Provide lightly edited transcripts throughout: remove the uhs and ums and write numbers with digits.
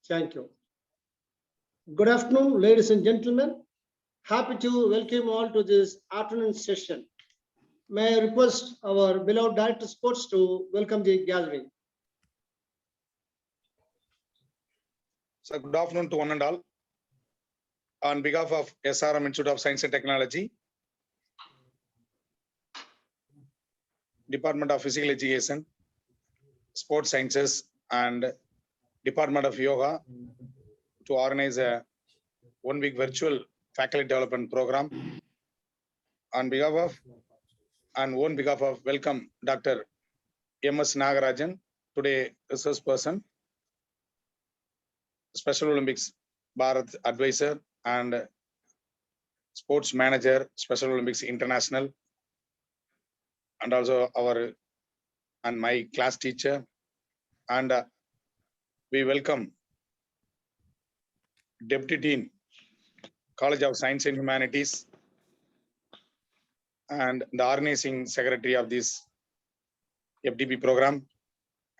Thank you. Good afternoon, ladies and gentlemen. Happy to welcome you all to this afternoon session. May I request our beloved Director of Sports to welcome the gathering. So good afternoon to one and all. On behalf of SRM Institute of Science and Technology, Department of Physical Education, Sports Sciences, and Department of Yoga to organize a one-week virtual faculty development program. On behalf of welcome Dr. Ms Nagarajan, today resource person, Special Olympics Bharat advisor and sports manager, Special Olympics International, and also my class teacher. And we welcome Deputy Dean, College of Science and Humanities, and the organizing secretary of this FDP program,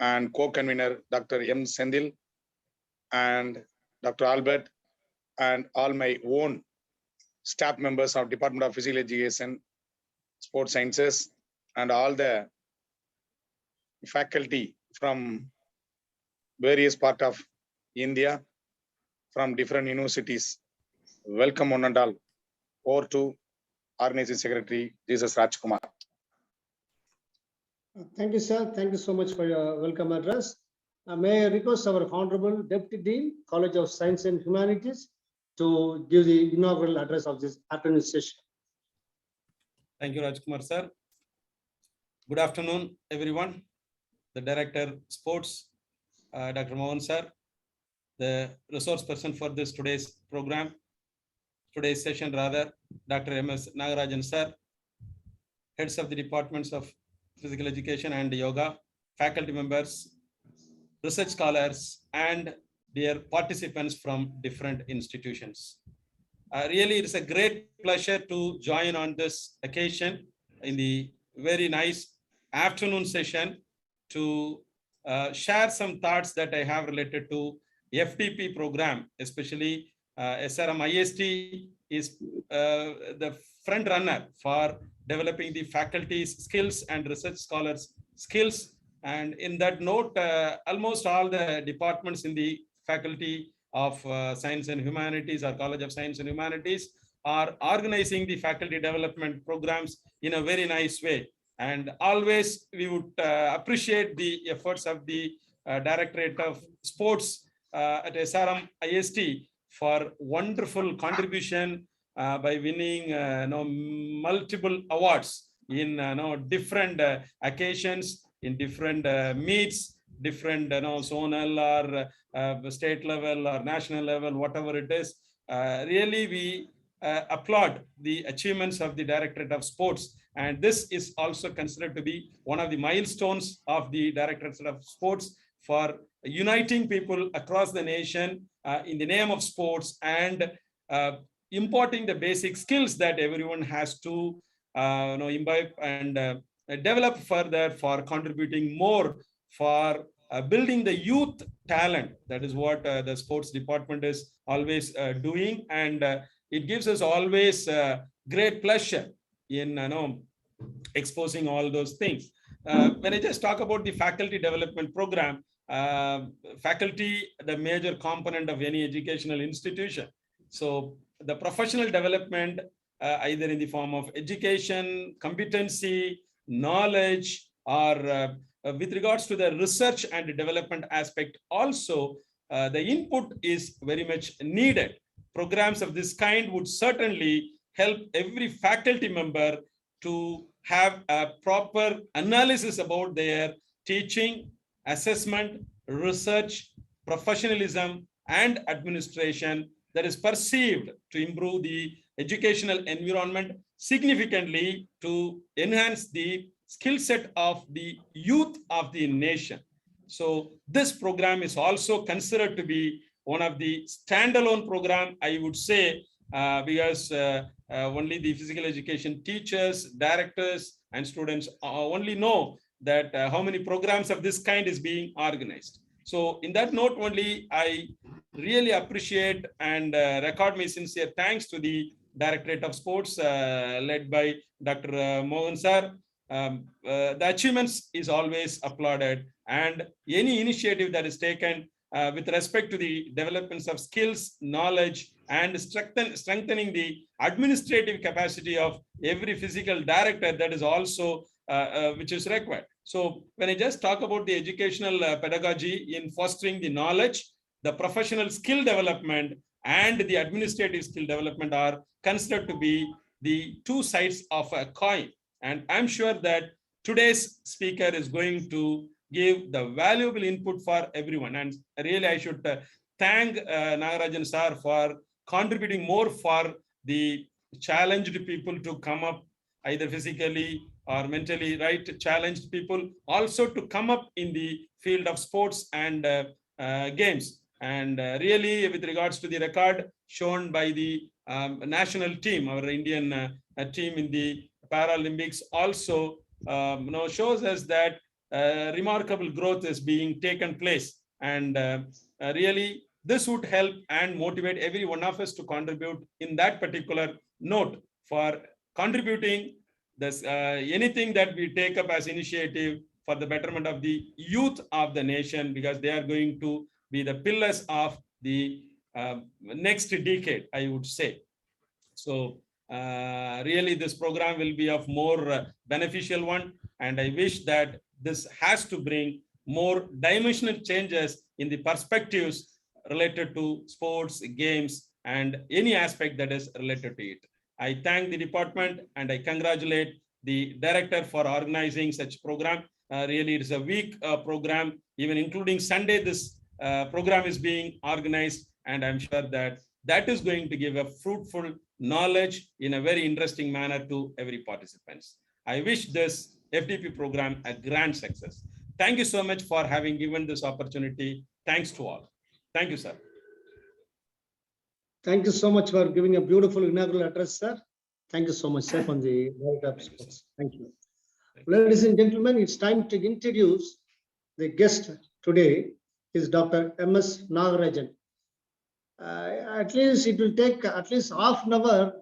and co-convener Dr. M. Sendil and Dr. Albert, and all my own staff members of Department of Physical Education, Sports Sciences, and all the faculty from various parts of India, from different universities. Welcome one and all. Over to Organizing Secretary Jesus Rajkumar. Thank you, sir. Thank you so much for your welcome address. May I request our Honorable Deputy Dean, College of Science and Humanities, to give the inaugural address of this afternoon session. Thank you, Rajkumar, sir. Good afternoon, everyone. The Director Sports, Dr. Mohan, sir, the resource person for today's session, Dr. Ms Nagarajan, sir, heads of the departments of Physical Education and Yoga, faculty members, research scholars, and dear participants from different institutions. Really, it is a great pleasure to join on this occasion in the very nice afternoon session to share some thoughts that I have related to FDP program, especially SRM IST is the front runner for developing the faculty's skills and research scholars' skills. And in that note, almost all the departments in the Faculty of Science and Humanities or College of Science and Humanities are organizing the faculty development programs in a very nice way. And always we would appreciate the efforts of the Directorate of Sports at SRM IST for wonderful contribution by winning multiple awards in different occasions, in different meets, different zonal or state level or national level, whatever it is. Really, we applaud the achievements of the Directorate of Sports. And this is also considered to be one of the milestones of the Directorate of Sports for uniting people across the nation in the name of sports and imparting the basic skills that everyone has to imbibe and develop further for contributing more for building the youth talent. That is what the sports department is always doing, and it gives us always great pleasure in exposing all those things. When I just talk about the faculty development program, faculty, the major component of any educational institution. So the professional development, either in the form of education, competency, knowledge, or with regards to the research and development aspect also, the input is very much needed. Programs of this kind would certainly help every faculty member to have a proper analysis about their teaching, assessment, research, professionalism, and administration that is perceived to improve the educational environment significantly to enhance the skill set of the youth of the nation. So this program is also considered to be one of the standalone program, I would say, because only the physical education teachers, directors, and students only know that how many programs of this kind is being organized. So in that note only, I really appreciate and record my sincere thanks to the Directorate of Sports led by Dr. Mohan sir. The achievements is always applauded, and any initiative that is taken with respect to the developments of skills, knowledge, and strengthening the administrative capacity of every physical director, that is also which is required. So when I just talk about the educational pedagogy in fostering the knowledge, the professional skill development and the administrative skill development are considered to be the two sides of a coin. And I'm sure that today's speaker is going to give the valuable input for everyone. And really, I should thank Nagarajan sir for contributing more for the challenged people to come up either physically or mentally, right? Challenged people also to come up in the field of sports and games. And really, with regards to the record shown by the national team, our Indian team in the Paralympics also shows us that remarkable growth is being taken place. And really, this would help and motivate every one of us to contribute in that particular note for contributing this anything that we take up as initiative for the betterment of the youth of the nation, because they are going to be the pillars of the next decade, I would say. So really, this program will be of more beneficial one, and I wish that this has to bring more dimensional changes in the perspectives related to sports, games, and any aspect that is related to it. I thank the department and I congratulate the director for organizing such program. Really, it is a week program, even including Sunday. This program is being organized, and I'm sure that that is going to give a fruitful knowledge in a very interesting manner to every participants. I wish this FDP program a grand success. Thank you so much for having given this opportunity. Thanks to all. Thank you, sir. Thank you so much for giving a beautiful inaugural address, sir. Thank you so much, sir, from the Director of Sports. Thank you. Ladies and gentlemen, it's time to introduce the guest today is Dr. Ms Nagarajan. At least it will take at least half an hour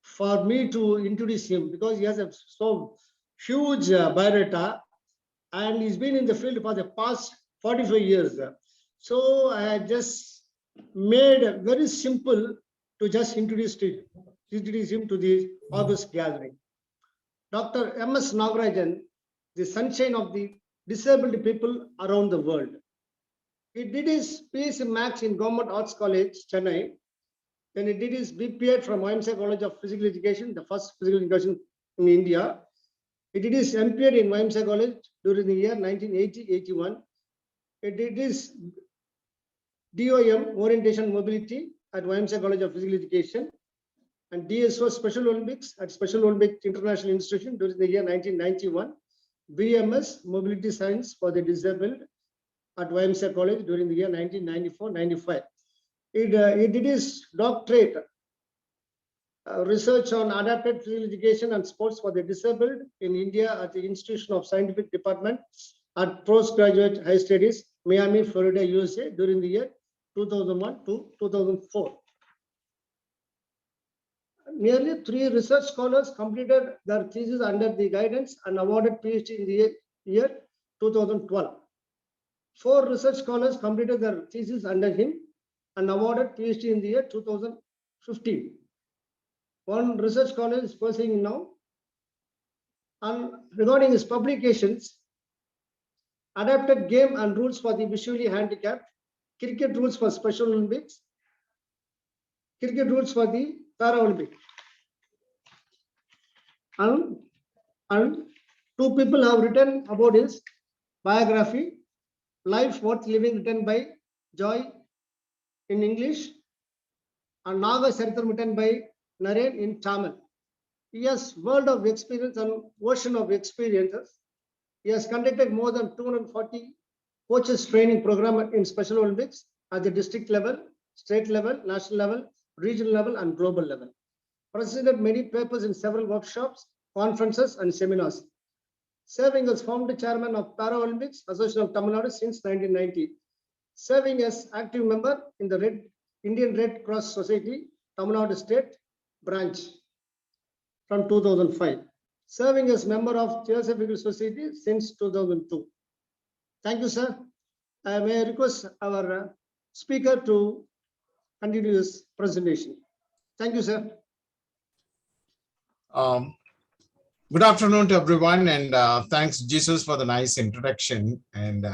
for me to introduce him, because he has a so huge biodata and he's been in the field for the past 45 years. So I just made it very simple to just introduce him to the August gathering. Dr. Ms Nagarajan, the sunshine of the disabled people around the world. He did his PhD Max in Government Arts College, Chennai. Then he did his BPEd from YMCA College of Physical Education, the first physical education in India. He did his MPEd in YMCA College during the year 1980-81. He did his DOM, Orientation Mobility, at YMCA College of Physical Education, and DSO Special Olympics at Special Olympic International Institution during the year 1991. BMS, Mobility Science for the Disabled, at YMCA College during the year 1994-95. He did his doctorate research on adapted physical education and sports for the disabled in India at the Institution of Scientific Department at Postgraduate High Studies, Miami, Florida, USA during the year 2001 to 2004. Nearly 3 research scholars completed their thesis under the guidance and awarded PhD in the year 2012. 4 research scholars completed their thesis under him and awarded PhD in the year 2015. 1 research scholar is pursuing now. And regarding his publications, adapted game and rules for the visually handicapped, cricket rules for Special Olympics, cricket rules for the Paralympics. And 2 people have written about his biography, Life Worth Living, written by Joy in English, and Naga Charitam, written by Naren in Tamil. He has world of experience and ocean of experiences. He has conducted more than 240 coaches training program in Special Olympics at the district level, state level, national level, regional level, and global level. Presented many papers in several workshops, conferences, and seminars. Serving as founder chairman of Paralympics Association of Tamil Nadu since 1990. serving as active member in the Indian Red Cross Society, Tamil Nadu State branch from 2005, serving as member of Theosophical Society since 2002. Thank you, sir. I may request our speaker to continue his presentation. Thank you, sir. Good afternoon to everyone, and thanks, Jesus, for the nice introduction. And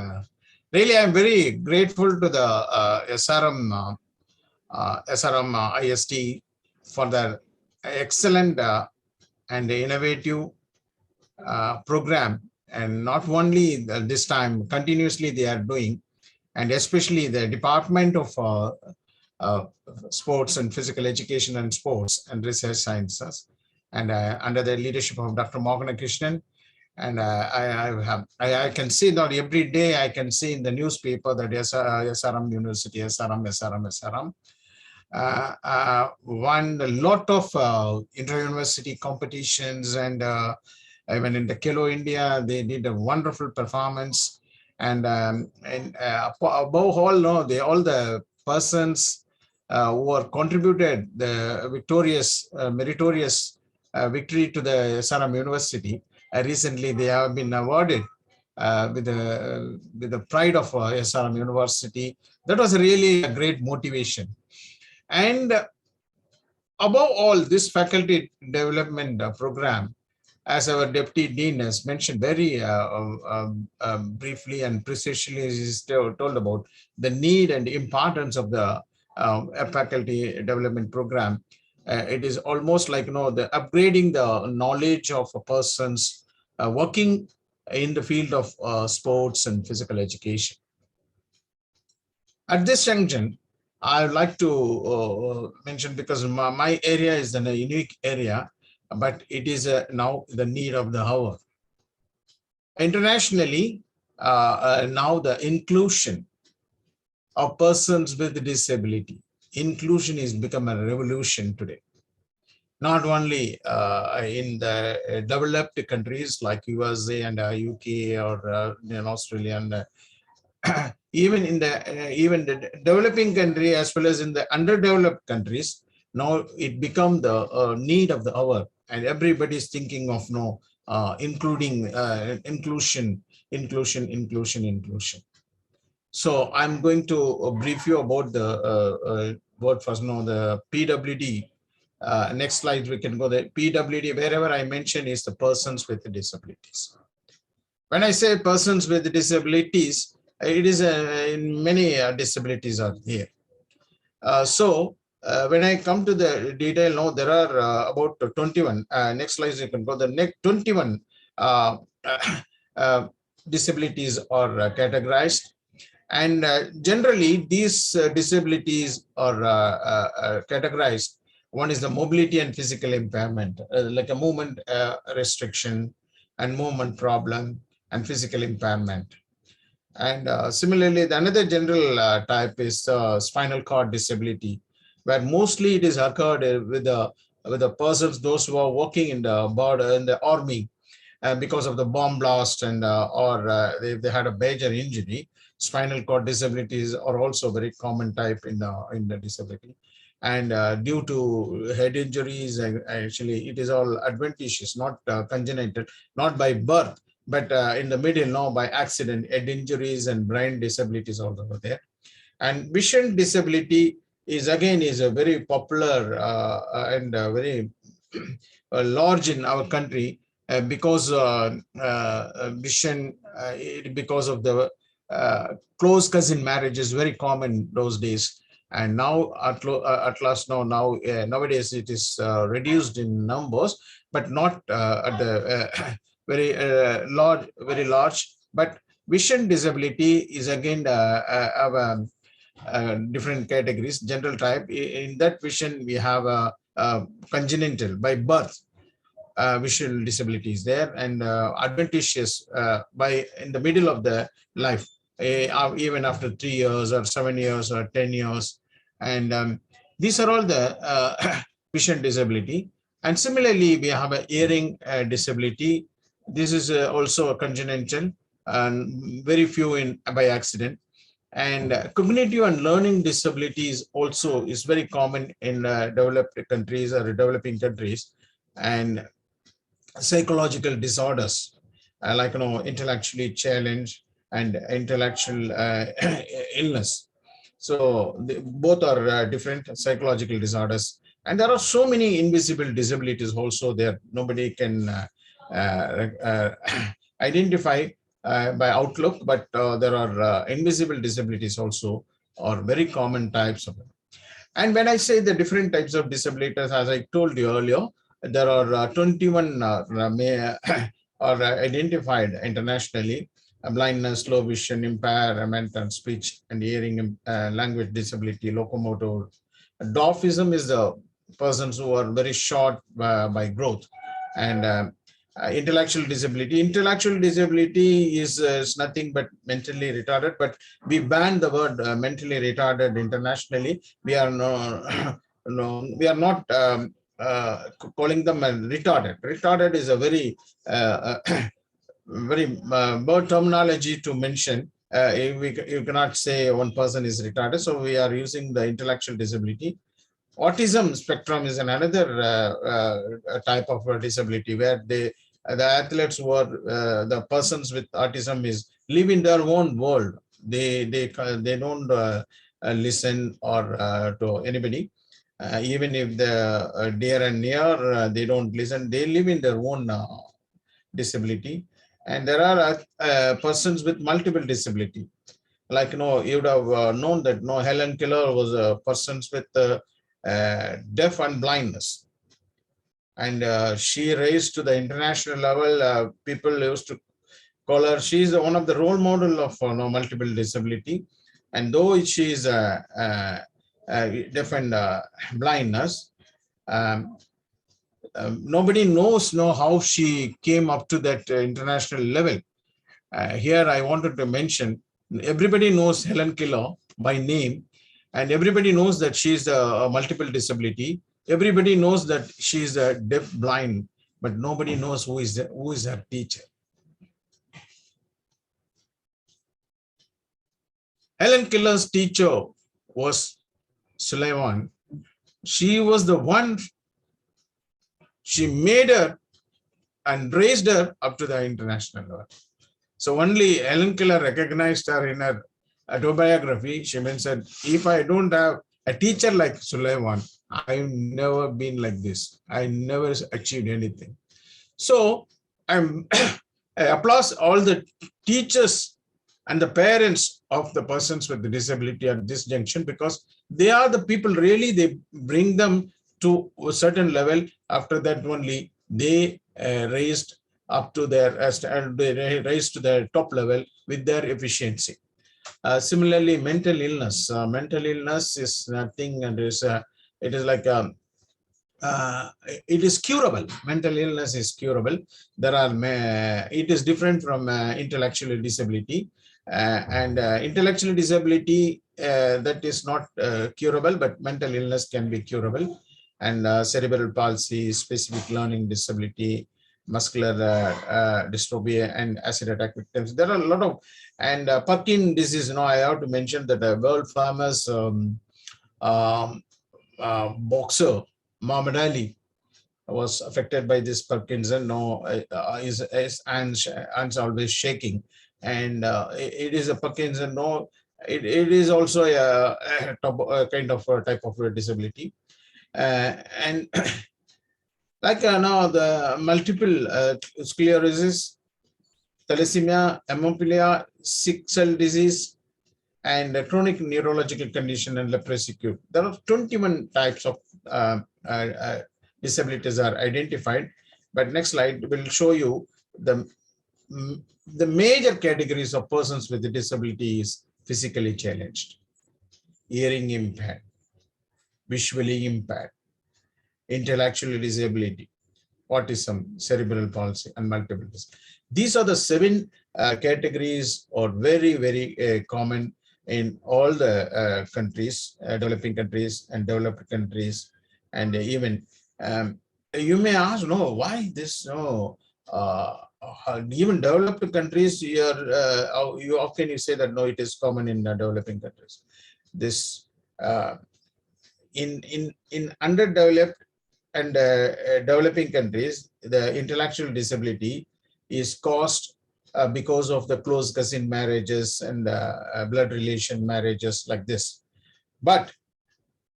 really, I'm very grateful to the SRM IST for their excellent and innovative program. And not only this time, continuously they are doing, and especially the Department of Sports and Physical Education and Sports and Research Sciences, and under the leadership of Dr. Morgan Krishnan. And I can see that every day I can see in the newspaper that SRM University, SRM. Won a lot of inter-university competitions, and even in the Kelo India, they did a wonderful performance. And above all, all the persons who are contributed the victorious, meritorious victory to the SRM University. Recently, they have been awarded with the pride of SRM University. That was really a great motivation. And above all, this faculty development program, as our Deputy Dean has mentioned very briefly and precisely, is told about the need and importance of the faculty development program. It is almost like, the upgrading the knowledge of a person's working in the field of sports and physical education. At this junction, I would like to mention, because my area is a unique area, but it is now the need of the hour. Internationally, now the inclusion of persons with disability, inclusion is become a revolution today. Not only in the developed countries like USA and UK or in Australia, and even in the developing country as well as in the underdeveloped countries, now it become the need of the hour, and everybody is thinking of including inclusion. So I'm going to brief you about the word first. The PWD. Next slide, we can go. The PWD, wherever I mention, is the persons with disabilities. When I say persons with disabilities, it is in many disabilities are here. When I come to the detail, now there are about 21. Next slide, you can go. The next 21 disabilities are categorized, and generally these disabilities are categorized. One is the mobility and physical impairment, like a movement restriction and movement problem and physical impairment. And similarly, the another general type is spinal cord disability, where mostly it is occurred with the persons, those who are working in the border, in the army, because of the bomb blast, and or they had a major injury. Spinal cord disabilities are also very common type in the disability. And due to head injuries, actually it is all adventitious, not congenital, not by birth, but in the middle, now by accident, head injuries and brain disabilities all over there. And vision disability is again a very popular and very large in our country, because vision, because of the close cousin marriage is very common those days. And now at last, nowadays it is reduced in numbers, but not at the very large. But vision disability is again have different categories. General type, in that vision we have a congenital by birth visual disabilities there, and adventitious by in the middle of the life, even after 3 years or 7 years or 10 years. And these are all the vision disability. And similarly, we have a hearing disability. This is also a congenital and very few by accident. And cognitive and learning disabilities also is very common in developed countries or developing countries. And psychological disorders like intellectually challenged and intellectual illness. So both are different psychological disorders, and there are so many invisible disabilities also there. Nobody can identify by outlook, but there are invisible disabilities also, or very common types of it. And when I say the different types of disabilities, as I told you earlier, there are 21 are identified internationally: blindness, low vision, impairment and speech and hearing, language disability, locomotor. Dwarfism is the persons who are very short by growth. And intellectual disability. Intellectual disability is nothing but mentally retarded, but we banned the word mentally retarded internationally. We are we are not calling them retarded. Retarded is a very very bad terminology to mention. You cannot say one person is retarded, so we are using the intellectual disability. Autism spectrum is another type of disability where the athletes who are the persons with autism is live in their own world. They don't listen or to anybody, even if they're dear and near. They don't listen. They live in their own disability. And there are persons with multiple disability. Like you would have known that Helen Keller was a person with deaf and blindness, and she raised to the international level. People used to call her. She is one of the role model of multiple disability, and though she is deaf and blindness, um, nobody knows how she came up to that international level. Here I wanted to mention, everybody knows Helen Keller by name, and everybody knows that she is a multiple disability. Everybody knows that she is a deaf blind, but nobody knows who is her teacher. Helen Keller's teacher was Sullivan. She was the one. She made her and raised her up to the international level. So only Helen Keller recognized her in her autobiography. She mentioned, if I don't have a teacher like Sullivan, I've never been like this. I never achieved anything. So I applaud all the teachers and the parents of the persons with the disability at this junction, because they are the people really, they bring them to a certain level. After that only they raised up to their raised to the top level with their efficiency. Similarly, mental illness. Mental illness is nothing, and it is like it is curable. Mental illness is curable. There are it is different from intellectual disability, and intellectual disability that is not curable, but mental illness can be curable. And cerebral palsy, specific learning disability, muscular dystrophy, and acid attack victims. There are a lot of, and Parkinson's disease. I have to mention that the world famous boxer Muhammad Ali was affected by this Parkinson. His hands always shaking, and it is a Parkinson. It is also a kind of a type of a disability, and like now the multiple sclerosis, thalassemia, hemophilia, sickle cell disease, and chronic neurological condition and leprosy. There are 21 types of disabilities are identified. But next slide will show you the major categories of persons with the disability is physically challenged, hearing impaired, visually impaired, intellectual disability, autism, cerebral palsy, and multiple disability. These are the 7 categories, or very, very common in all the countries, developing countries and developed countries. And even you may ask, why this even developed countries, you often you say that no, it is common in developing countries. This in underdeveloped and developing countries, the intellectual disability is caused because of the close cousin marriages and blood relation marriages like this. But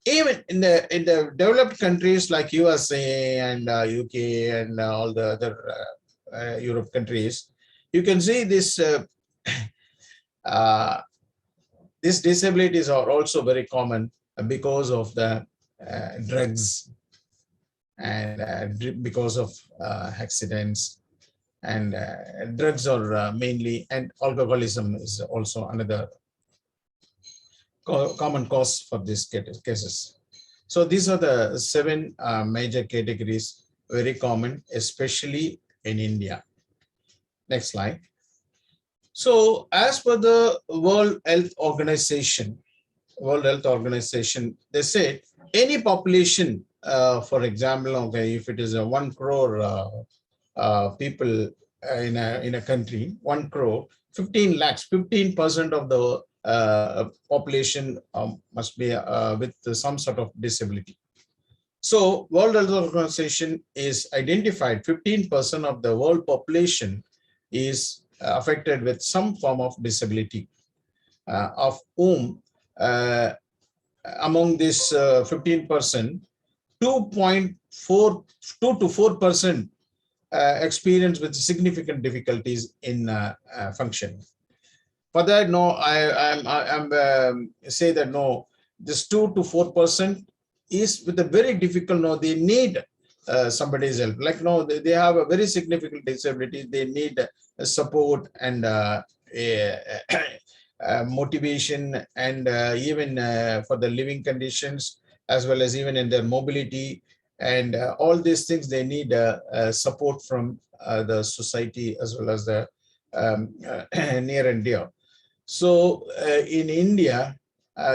even in the developed countries like USA and UK and all the other Europe countries, you can see this these disabilities are also very common because of the drugs and because of accidents, and drugs are mainly, and alcoholism is also another common cause for these cases. So these are the 7 major categories, very common, especially in India. Next slide. So as per the World Health Organization, they say any population, for example, okay, if it is a 1 crore people in a country, 1 crore, 15 lakhs, 15% of the population must be with some sort of disability. So World Health Organization is identified 15% of the world population is affected with some form of disability, of whom among this 15%, 2.4 to 4% experience with significant difficulties in functioning. For that, no, I'm say that no, this 2 to 4% is with a very difficult. No, they need somebody's help. Like no, they have a very significant disability. They need support and motivation, and even for the living conditions, as well as even in their mobility, and all these things they need support from the society as well as the near and dear. So in India,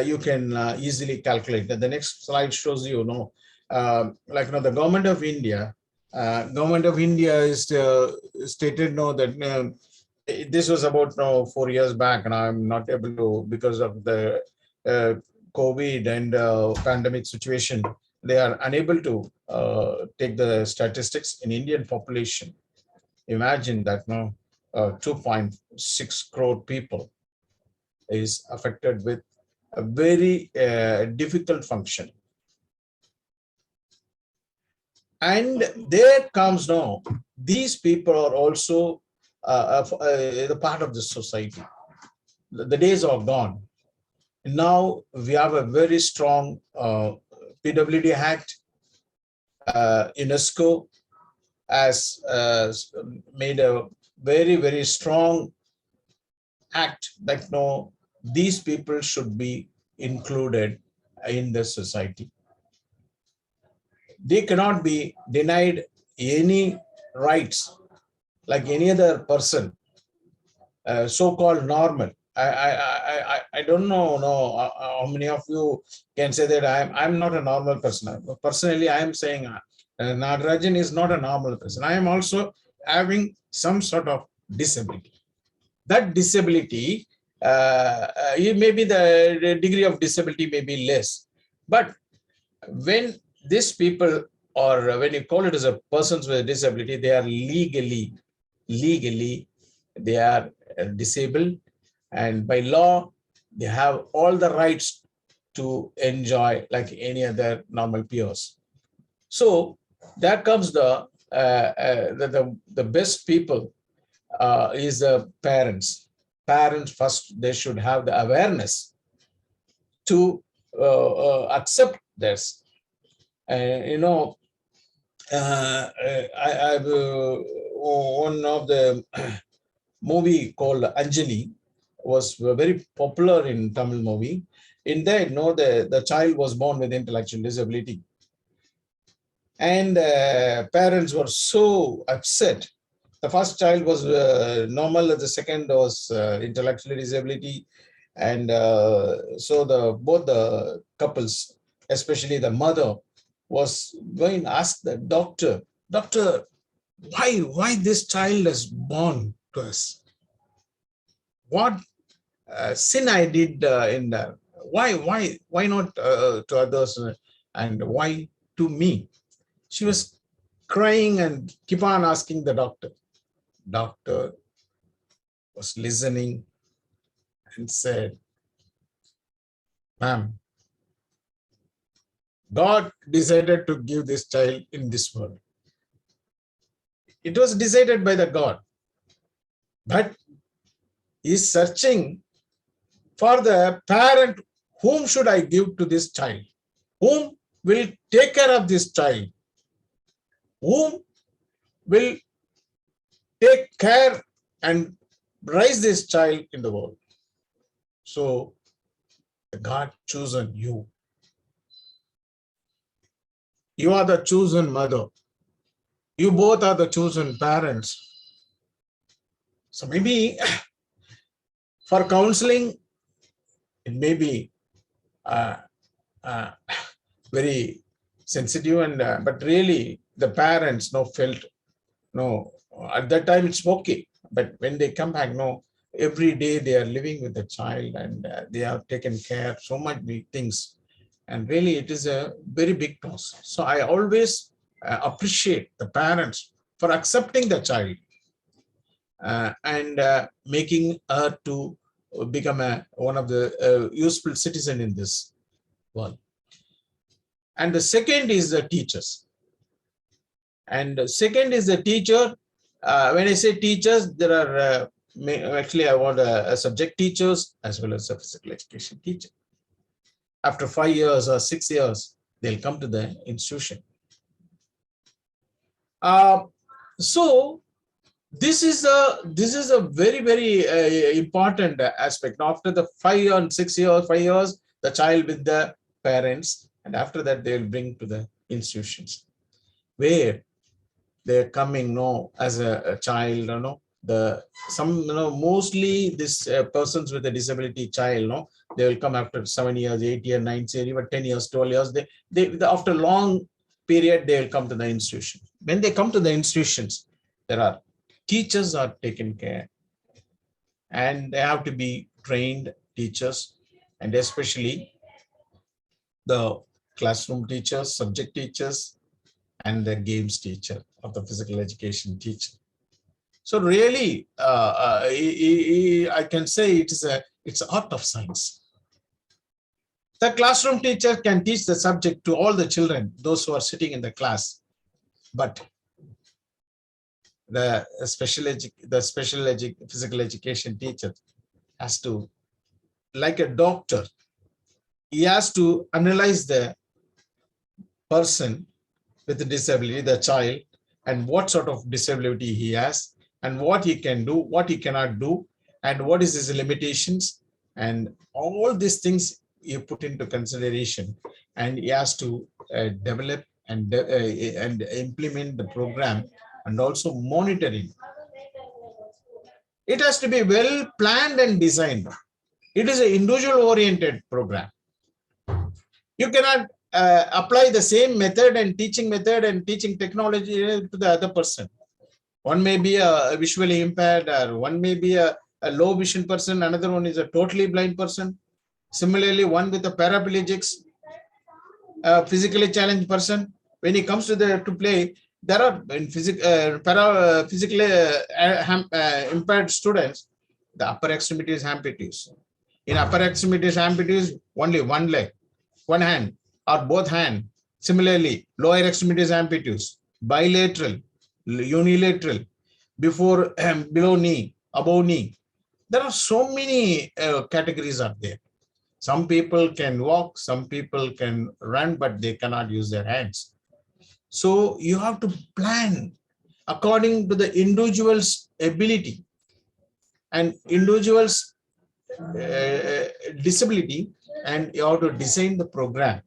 you can easily calculate that. The next slide shows you, like the government of India is stated that this was about 4 years back, and I'm not able to, because of the COVID and pandemic situation, they are unable to take the statistics in Indian population. Imagine that 2.6 crore people is affected with a very difficult function. And there comes now, these people are also the part of the society. The days are gone. Now we have a very strong PWD Act. UNESCO has made a very, very strong act that these people should be included in the society. They cannot be denied any rights like any other person, so-called normal. I don't know how many of you can say that I'm not a normal person. Personally, I am saying Nagarajan is not a normal person. I am also having some sort of disability. That disability, maybe the degree of disability may be less, but when these people, or when you call it as a persons with a disability, they are legally they are disabled, and by law they have all the rights to enjoy like any other normal peers. So there comes the best people is the parents. Parents first, they should have the awareness to accept this. I've one of the movie called Anjali was very popular in Tamil movie. In that, the child was born with intellectual disability, and parents were so upset. The first child was normal, the second was intellectual disability, and so both the couples, especially the mother, was going to ask the doctor, why this child is born to us? What sin I did in the, why not to others, and why to me? She was crying and keep on asking the doctor. Doctor was listening and said, ma'am, God decided to give this child in this world. It was decided by the God, but he is searching for the parent. Whom should I give to this child? Whom will take care of this child? Whom will take care and raise this child in the world? So God chosen you. You are the chosen mother. You both are the chosen parents. So maybe for counseling, it may be very sensitive, and but really the parents felt at that time it's okay, but when they come back, every day they are living with the child, and they have taken care so much big things, and really it is a very big process. So I always appreciate the parents for accepting the child and making her to become one of the useful citizen in this world. And the second is the teachers. And the second is the teacher. When I say teachers, there are actually I want a subject teachers as well as a physical education teacher. After 5 years or 6 years, they'll come to the institution. So this is a very, very important aspect. After the 5 and 6 years, 5 years, the child with the parents, and after that they'll bring to the institutions where they're coming as a child. Mostly this persons with a disability child, they will come after 7 years, 8 years, 9 years, even 10 years, 12 years. They after long period they will come to the institution. When they come to the institutions, there are teachers are taken care, and they have to be trained teachers, and especially the classroom teachers, subject teachers, and the games teacher of the physical education teacher. So really, I can say it's art of science. The classroom teacher can teach the subject to all the children, those who are sitting in the class, but the physical education teacher has to, like a doctor, he has to analyze the person with a disability, the child, and what sort of disability he has, and what he can do, what he cannot do, and what is his limitations, and all these things you put into consideration, and he has to develop and implement the program, and also monitoring. It has to be well planned and designed. It is an individual oriented program. You cannot apply the same method and teaching technology to the other person. One may be a visually impaired, or one may be a low vision person, another one is a totally blind person. Similarly, one with a paraplegics, physically challenged person. When he comes to play, there are in physically impaired students, the upper extremities amputees. In upper extremities amputees, only one leg, one hand, or both hands. Similarly, lower extremities amputees, bilateral, unilateral, before below knee, above knee. There are so many categories are there. Some people can walk, some people can run, but they cannot use their hands. So you have to plan according to the individual's ability and individual's disability, and you have to design the program.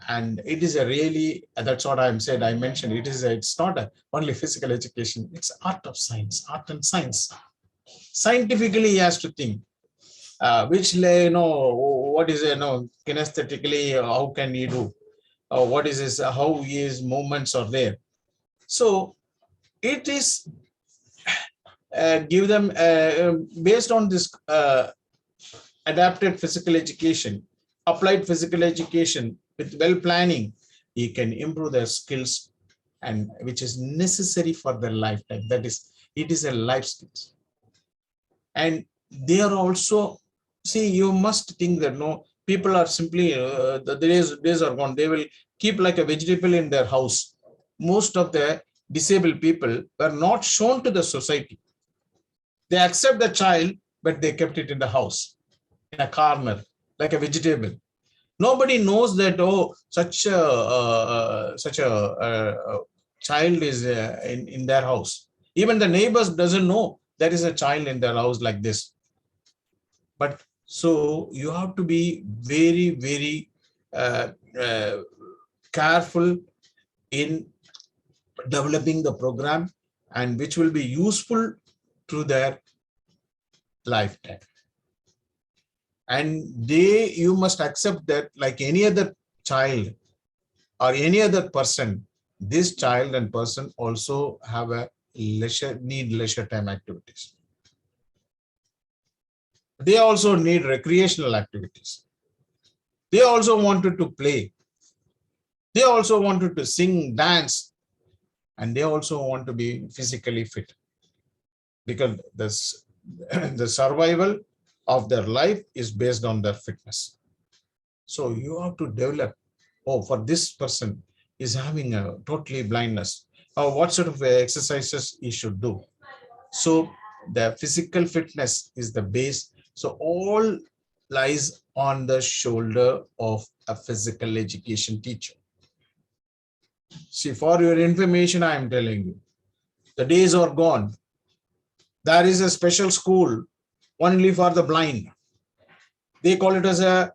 And it is a really, that's what I said, I mentioned, it's not only physical education, it's art of science, art and science. Scientifically, he has to think, what is, kinesthetically, how can he do? What is his, how his movements are there. So it is give them based on this adapted physical education, applied physical education with well planning, you can improve their skills and which is necessary for their lifetime. That is, it is a life skills. And they are also, see, you must think that no, people are simply, the days are gone. They will keep like a vegetable in their house. Most of the disabled people were not shown to the society. They accept the child, but they kept it in the house, in a corner, like a vegetable. Nobody knows that, oh, such a child is in their house. Even the neighbors doesn't know there is a child in their house like this. But so you have to be very, very careful in developing the program and which will be useful to their lifetime. And you must accept that like any other child or any other person, this child and person also have a need leisure time activities. They also need recreational activities. They also wanted to play. They also wanted to sing, dance, and they also want to be physically fit, because the survival of their life is based on their fitness. So you have to develop, oh, for this person is having a totally blindness, or what sort of exercises he should do. So the physical fitness is the base. So all lies on the shoulder of a physical education teacher. See, for your information, I am telling you, the days are gone. There is a special school only for the blind. They call it as a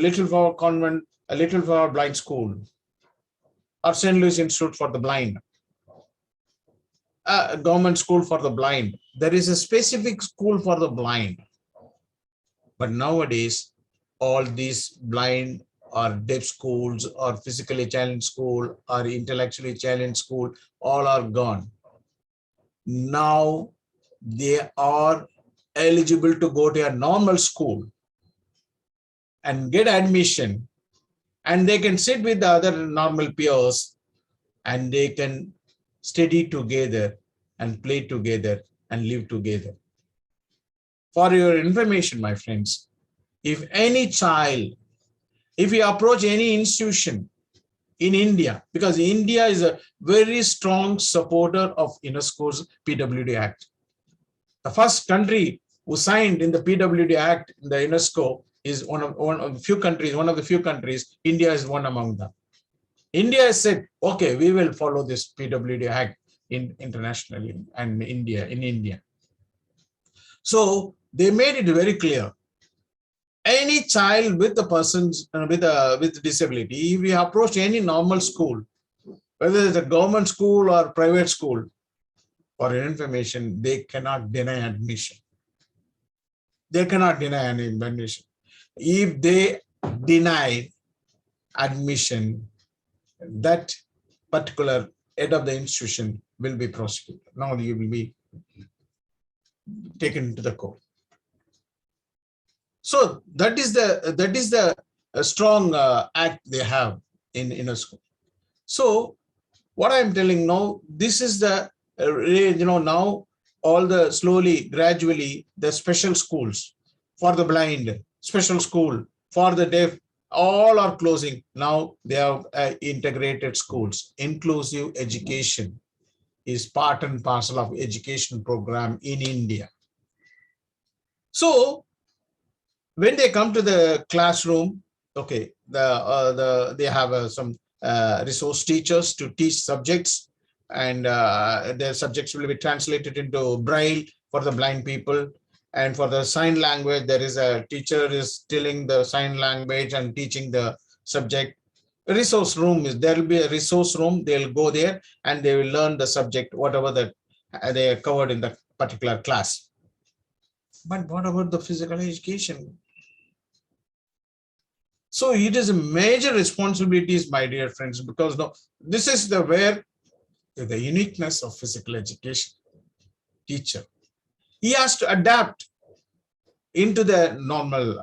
Little Flower Convent, a Little Flower Blind School, or St. Louis Institute for the Blind, a government school for the blind. There is a specific school for the blind. But nowadays, all these blind or deaf schools or physically challenged school or intellectually challenged school, all are gone. Now they are eligible to go to a normal school and get admission, and they can sit with the other normal peers and they can study together and play together and live together. For your information, my friends, if any child, if you approach any institution in India, because India is a very strong supporter of UNESCO's PWD Act. The first country who signed in the PWD Act in the UNESCO is one of the few countries, India is one among them. India has said, okay, we will follow this PWD Act internationally and in India. So they made it very clear. Any child with the persons with disability, if we approach any normal school, whether it's a government school or private school, for your information, they cannot deny admission. They cannot deny an admission. If they deny admission, that particular head of the institution will be prosecuted. Now you will be taken to the court. So that is the strong act they have in UNESCO. So what I'm telling now, this is the now all the slowly, gradually, the special schools for the blind, special school for the deaf, all are closing. Now they have integrated schools. Inclusive education is part and parcel of education program in India. So when they come to the classroom, okay, they have some resource teachers to teach subjects, and their subjects will be translated into Braille for the blind people. And for the sign language, there is a teacher is telling the sign language and teaching the subject. Resource room is, there will be a resource room. They'll go there and they will learn the subject, whatever that they are covered in that particular class. But what about the physical education? So it is a major responsibilities, my dear friends, because this is the where to the uniqueness of physical education teacher. He has to adapt into the normal.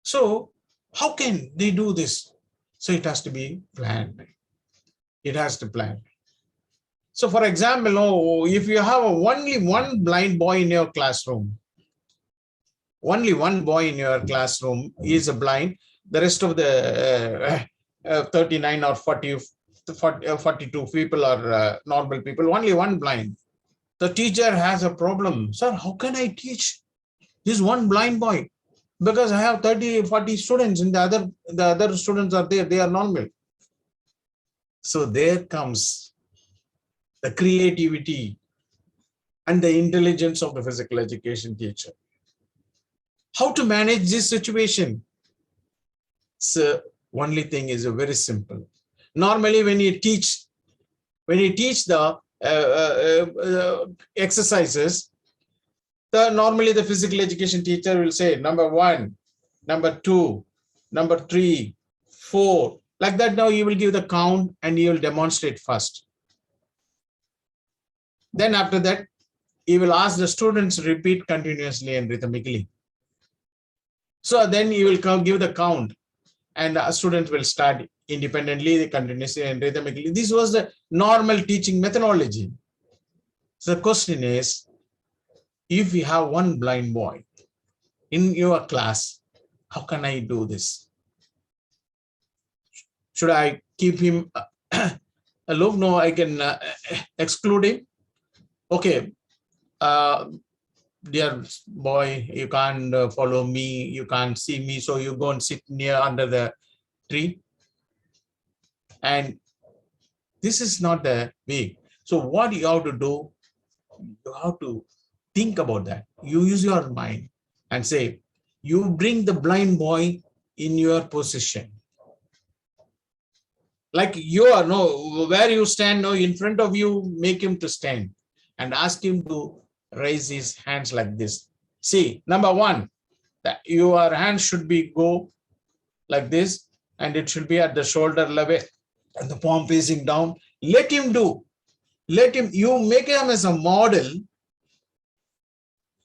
So how can they do this? So it has to be planned. It has to plan. So for example, if you have only one blind boy in your classroom, only one boy in your classroom is a blind, the rest of the 39 or 42 people are normal people, only one blind. The teacher has a problem. Sir, how can I teach this one blind boy? Because I have 30, 40 students and the other students are there, they are normal. So there comes the creativity and the intelligence of the physical education teacher. How to manage this situation? So only thing is very simple. Normally when you teach the exercises, normally the physical education teacher will say number 1, number 2, number 3, 4, like that. Now you will give the count and you will demonstrate first. Then after that, you will ask the students to repeat continuously and rhythmically. So then you will give the count and the students will start independently, continuously and rhythmically. This was the normal teaching methodology. So the question is, if we have one blind boy in your class, how can I do this? Should I keep him aloof? No, I can exclude him. Okay, dear boy, you can't follow me, you can't see me, so you go and sit near under the tree. And this is not the way. So what you have to do, you have to think about that. You use your mind and say, you bring the blind boy in your position. Like you are, where you stand, in front of you, make him to stand and ask him to raise his hands like this. See, number 1, that your hand should be go like this, and it should be at the shoulder level and the palm facing down. Let him do. You make him as a model.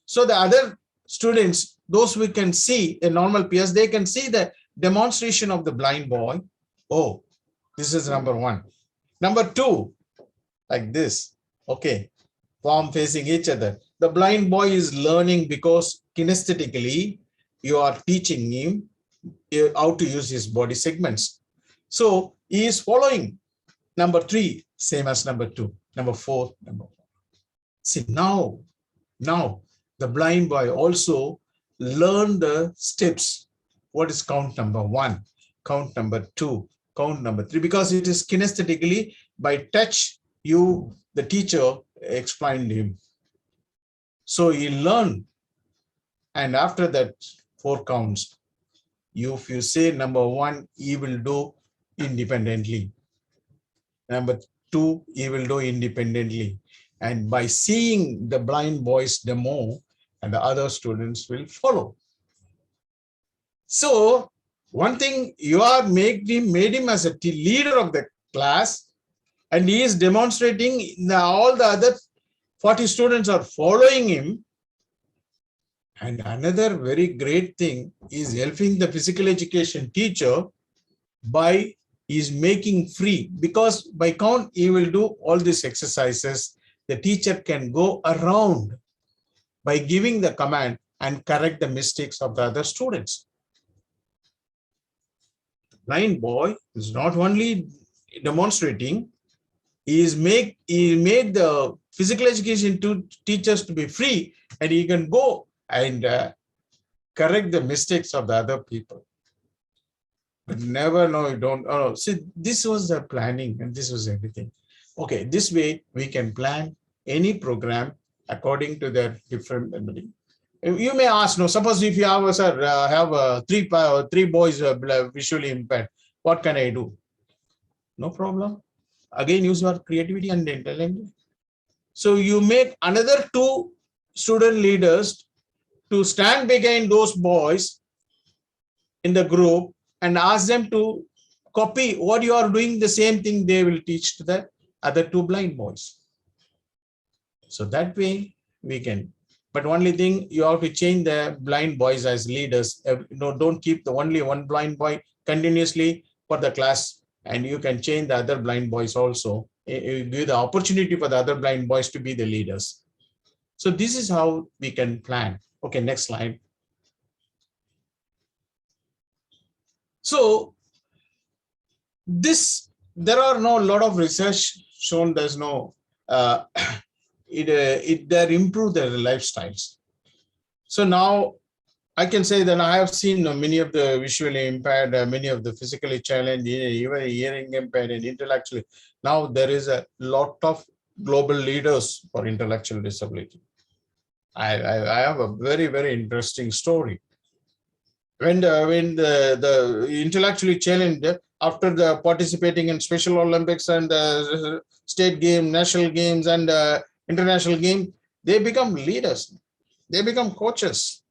So the other students, those we can see, a normal peers, they can see the demonstration of the blind boy. Oh, this is number 1. Number 2, like this. Okay, palm facing each other. The blind boy is learning because kinesthetically you are teaching him how to use his body segments. So he is following. Number 3, same as number 2. Number 4, number 1. See, now the blind boy also learn the steps. What is count number 1, count number 2, count number 3, because it is kinesthetically by touch. The teacher explained him. So he learned, and after that 4 counts. If you say number 1, he will do independently. Number 2, he will do independently. And by seeing the blind boy's demo, and the other students will follow. So one thing, you are made him as a leader of the class, and he is demonstrating. All the other 40 students are following him. And another very great thing is helping the physical education teacher by is making free, because by count he will do all these exercises. The teacher can go around by giving the command and correct the mistakes of the other students. The blind boy is not only demonstrating, he made the physical education teachers to be free, and he can go and correct the mistakes of the other people. But never, you don't. See, this was the planning, and this was everything. Okay, this way we can plan any program according to their different ability. You may ask, suppose if you have three boys visually impaired, what can I do? No problem. Again, use your creativity and intelligence. So you make another 2 student leaders to stand behind those boys in the group and ask them to copy what you are doing, the same thing they will teach to the other two blind boys. So that way we can, but only thing you have to change the blind boys as leaders. No, don't keep the only one blind boy continuously for the class, and you can change the other blind boys also. You give the opportunity for the other blind boys to be the leaders. So this is how we can plan. Okay, next slide. So this, there are no lot of research shown. There's no they improve their lifestyles. So now I can say that I have seen many of the visually impaired, many of the physically challenged, even hearing impaired and intellectually. Now there is a lot of global leaders for intellectual disability. I have a very, very interesting story. When the intellectually challenged, after the participating in Special Olympics and state game, national games and international game, they become leaders. They become coaches.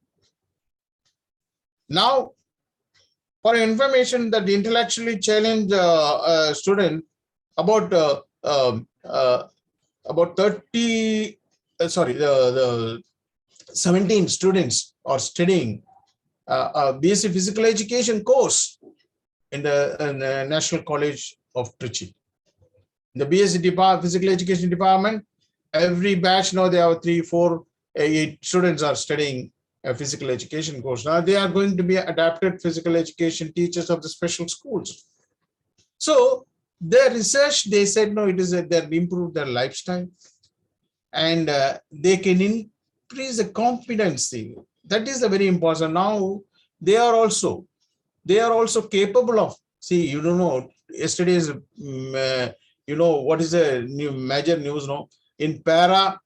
Now, for information, that the intellectually challenged student, about 17 students are studying BSc Physical Education course in the National College of Trichy. The BSc Physical Education department, every batch now they have 3, 4, 8 students are studying a physical education course. Now they are going to be adapted physical education teachers of the special schools. So their research, they said, no, it is they improve their lifestyle and they can increase the competency. That is the very important. Now they are also capable of, see, you don't know, yesterday's, you know, what is the new major news now? In para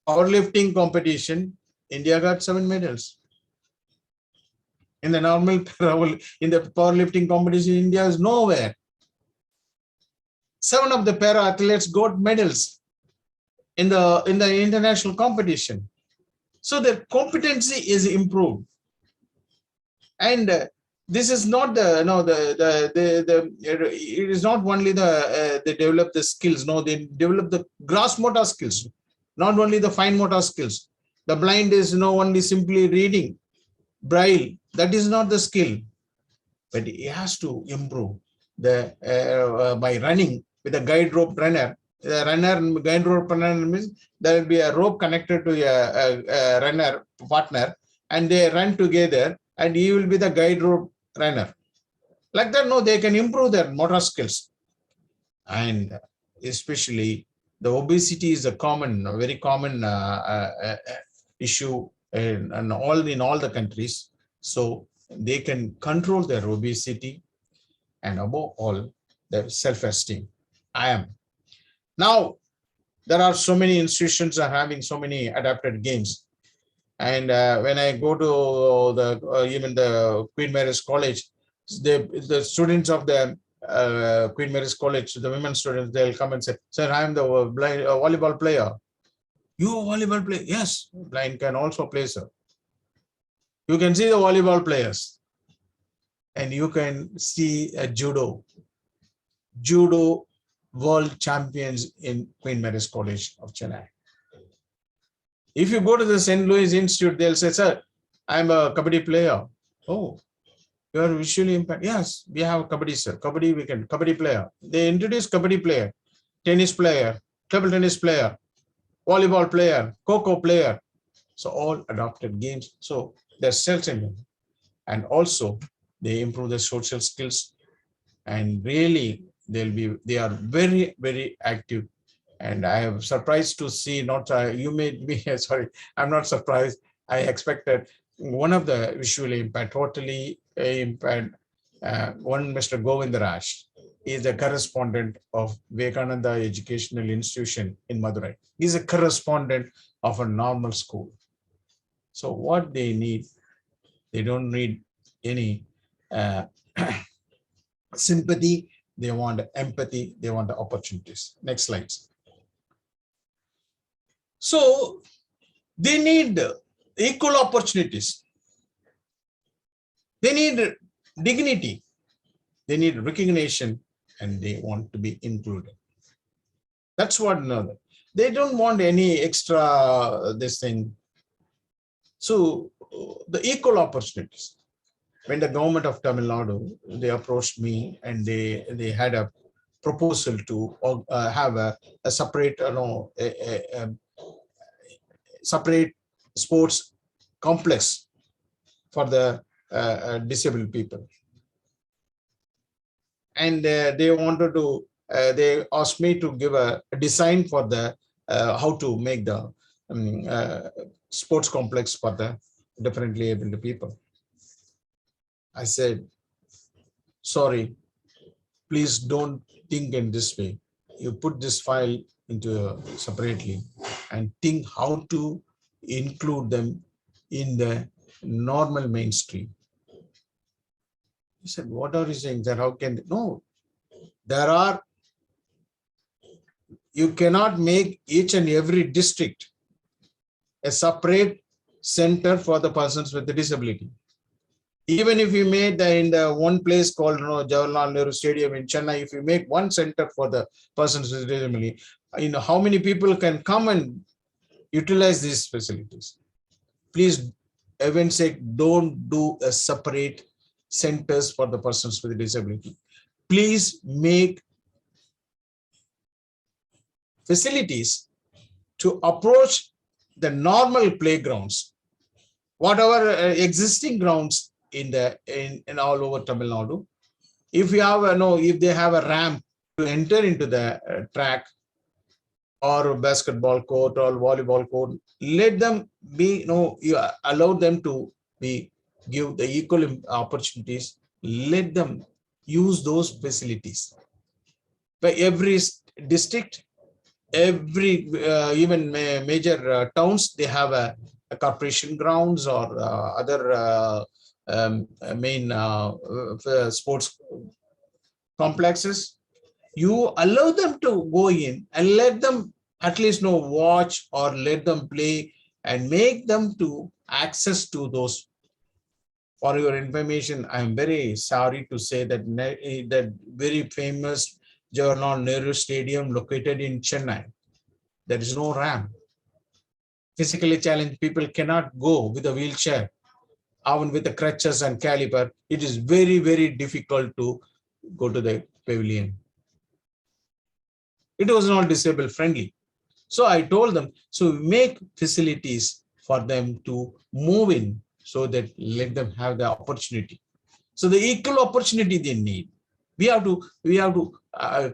powerlifting competition, India got 7 medals. In the normal in the powerlifting competition, India is nowhere. 7 of the para athletes got medals in the international competition. So their competency is improved. And this is not it is not only they develop the skills. No, they develop the gross motor skills, not only the fine motor skills. The blind is only simply reading braille. That is not the skill, but he has to improve the by running with a guide rope runner. The runner, guide rope runner means there will be a rope connected to a runner partner, and they run together, and he will be the guide rope runner. Like that, no, they can improve their motor skills. And especially the obesity is a very common issue in all the countries. So they can control their obesity and above all their self-esteem. Now there are so many institutions are having so many adapted games. And when I go to the even the Queen Mary's College, the students of the Queen Mary's College, the women students, they'll come and say, "Sir, I am the blind volleyball player." You a volleyball player? Yes, blind can also play, sir. You can see the volleyball players, and you can see a judo world champions in Queen Mary's College of Chennai. If you go to the St. Louis Institute, they'll say, "Sir, I'm a kabaddi player." Oh, you are visually impaired. Yes, we have kabaddi, sir. Kabaddi player. They introduce kabaddi player, tennis player, table tennis player, volleyball player, kho-kho player. So all adopted games. So they're self-centered, and also they improve their social skills, and really they are very, very active. And I am surprised to see, you made me, sorry, I'm not surprised. I expected one of the visually impaired, totally impaired, one Mr. Govindaraj is the correspondent of Vivekananda Educational Institution in Madurai. He's a correspondent of a normal school. So what they need, they don't need any sympathy. They want empathy. They want the opportunities. Next slides. So they need equal opportunities. They need dignity. They need recognition and they want to be included. That's what another. They don't want any extra this thing. So the equal opportunities. When the government of Tamil Nadu, they approached me and they had a proposal to have a separate, separate sports complex for the disabled people. And they wanted to, they asked me to give a design for the how to make the sports complex for the differently able people. I said, sorry, please don't think in this way. You put this file into separately and think how to include them in the normal mainstream. He said, what are you saying that? How can they? No, there are, you cannot make each and every district a separate center for the persons with the disability. Even if you made in the one place called Jawaharlal Nehru Stadium in Chennai, if you make one center for the persons with disability, how many people can come and utilize these facilities? Please, heaven's sake, don't do a separate centers for the persons with disability. Please make facilities to approach the normal playgrounds, whatever existing grounds in all over Tamil Nadu. If you have if they have a ramp to enter into the track or basketball court or volleyball court, let them be, you allow them to give the equal opportunities. Let them use those facilities. By every district, every even major towns, they have a corporation grounds or other main sports complexes. You allow them to go in and let them at least watch or let them play and make them to access to those. For your information, I am very sorry to say that that very famous Jawaharlal Nehru Stadium located in Chennai, there is no ramp. Physically challenged people cannot go with a wheelchair, even with the crutches and caliper. It is very, very difficult to go to the pavilion. It was not disabled friendly. So I told them, so make facilities for them to move in so that let them have the opportunity. So the equal opportunity they need. We have to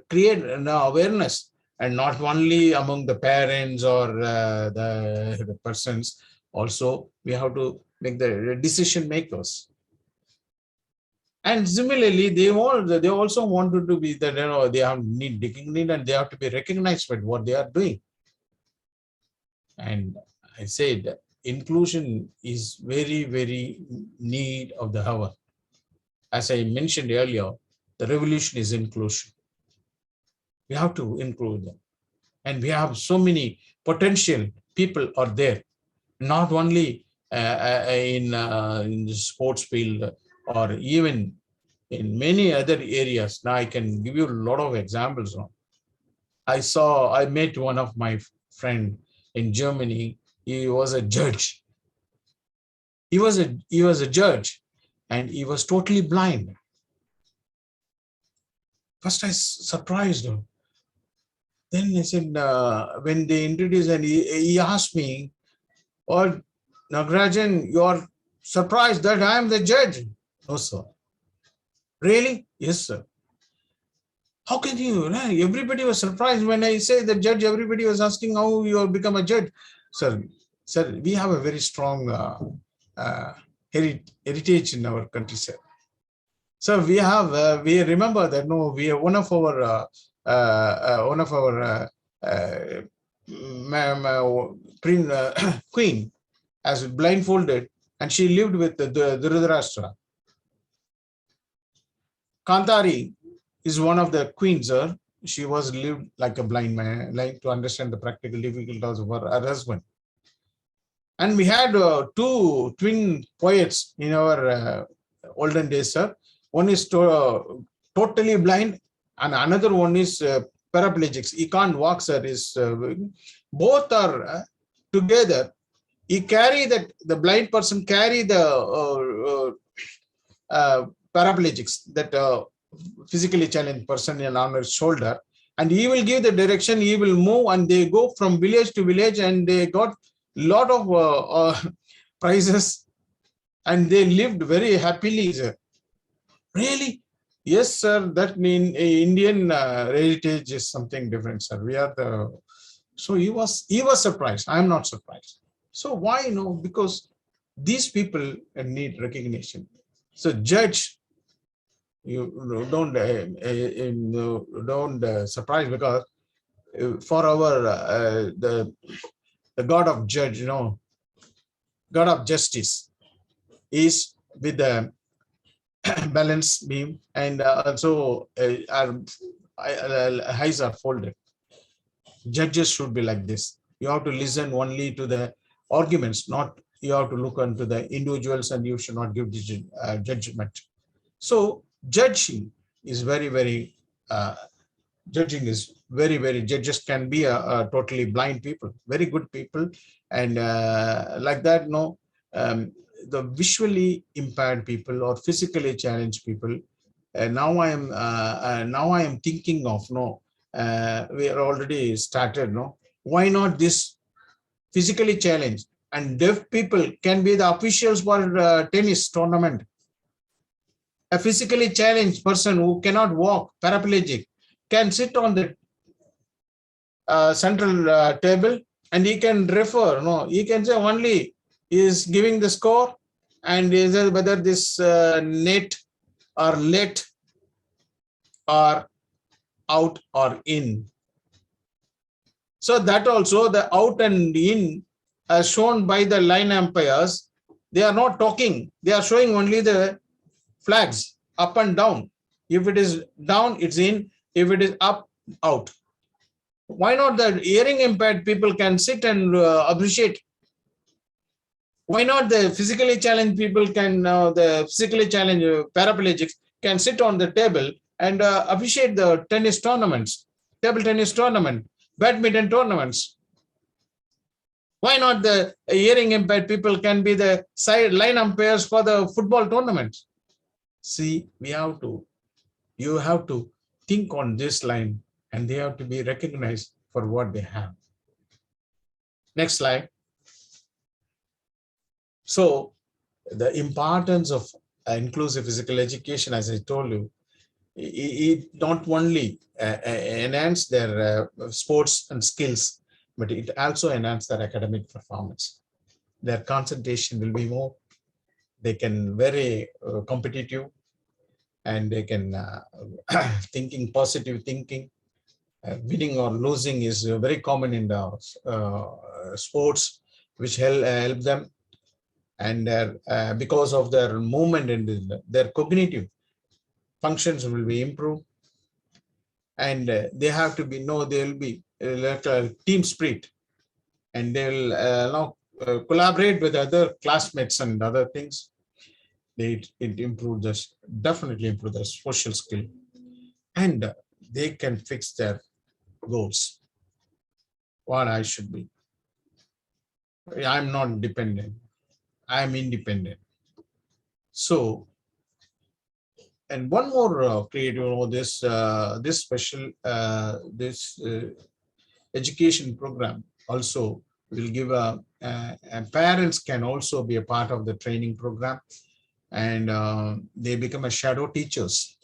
create an awareness, and not only among the parents or the persons. Also, we have to make the decision makers. And similarly, they also wanted to be that they have need dignity and they have to be recognized for what they are doing. And I said inclusion is very, very need of the hour. As I mentioned earlier, the revolution is inclusion. We have to include them. And we have so many potential people are there, not only in the sports field or even in many other areas. Now I can give you a lot of examples. I met one of my friend in Germany. He was a judge. He was a judge and he was totally blind. First I surprised him. Then I said, when they introduced and he asked me, "Oh, Nagarajan, you're surprised that I am the judge?" "No, sir." "Really?" "Yes, sir." "How can you?" Everybody was surprised when I say the judge. Everybody was asking how you have become a judge. Sir, we have a very strong heritage in our country, sir. So we have, we remember that we have one of our queen as blindfolded, and she lived with the Dhritarashtra. Kantari is one of the queens, sir. She was lived like a blind man, like to understand the practical difficulties of her husband. And we had two twin poets in our olden days, sir. One is totally blind, and another one is paraplegics. He can't walk, sir. Both are together. He carry the blind person carry the paraplegics, that physically challenged person on his shoulder, and he will give the direction. He will move, and they go from village to village, and they got lot of prizes, and they lived very happily, sir. Really? Yes, sir. That mean Indian heritage is something different, sir. We are the. So he was surprised. I am not surprised. So why? No, because these people need recognition. So judge, you don't surprise, because for our the God of judge, God of justice is with the balance beam, and also our eyes are folded. Judges should be like this. You have to listen only to the arguments, not you have to look into the individuals, and you should not give judgment. So judging is very judges can be a totally blind people, very good people, and like that. The visually impaired people or physically challenged people. Now I am thinking of we are already started. Why not this physically challenged and deaf people can be the officials for tennis tournament? A physically challenged person who cannot walk, paraplegic, can sit on the central table, and he can refer. He can say only he is giving the score, and is whether this net or let or out or in. So that also the out and in as shown by the line umpires, they are not talking. They are showing only the flags up and down. If it is down, it's in. If it is up, out. Why not the hearing impaired people can sit and appreciate? Why not the physically challenged people can, the physically challenged paraplegics can sit on the table and appreciate the tennis tournaments, table tennis tournament, badminton tournaments? Why not the hearing impaired people can be the side line umpires for the football tournaments? See, you have to think on this line, and they have to be recognized for what they have. Next slide. So the importance of inclusive physical education, as I told you, it not only enhance their sports and skills, but it also enhance their academic performance. Their concentration will be more. They can very competitive, and they can thinking positive thinking. Winning or losing is very common in the sports, which help them. And because of their movement and their cognitive functions will be improved. And they have to be, they will be like a team spirit, and they will collaborate with other classmates and other things. It improves this, definitely improve their social skill, and they can fix their goals. What I should be. I'm not dependent. I'm independent. So, and one more creative, this special education program also will give and parents can also be a part of the training program, and they become a shadow teachers.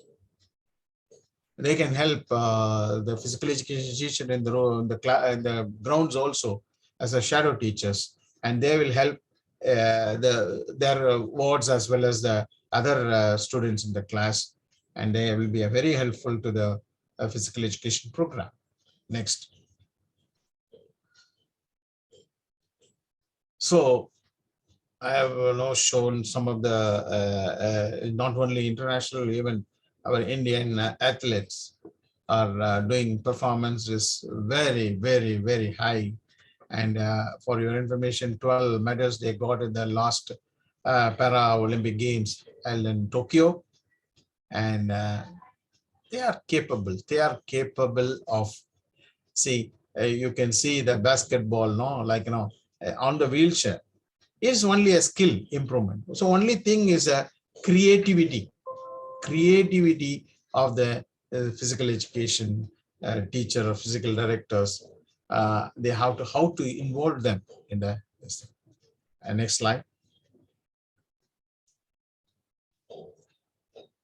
They can help the physical education teacher in the grounds also as a shadow teachers, and they will help their wards as well as the other students in the class, and they will be very helpful to the physical education program. Next. So I have now shown some of the not only international, even our Indian athletes are doing performances very high. And for your information, 12 medals they got in the last Para-Olympic Games held in Tokyo. And they are capable. They are capable of, see, you can see the basketball, no, like, on the wheelchair is only a skill improvement. So only thing is a creativity of the physical education teacher or physical directors. They have to, how to involve them in the this thing. Next slide.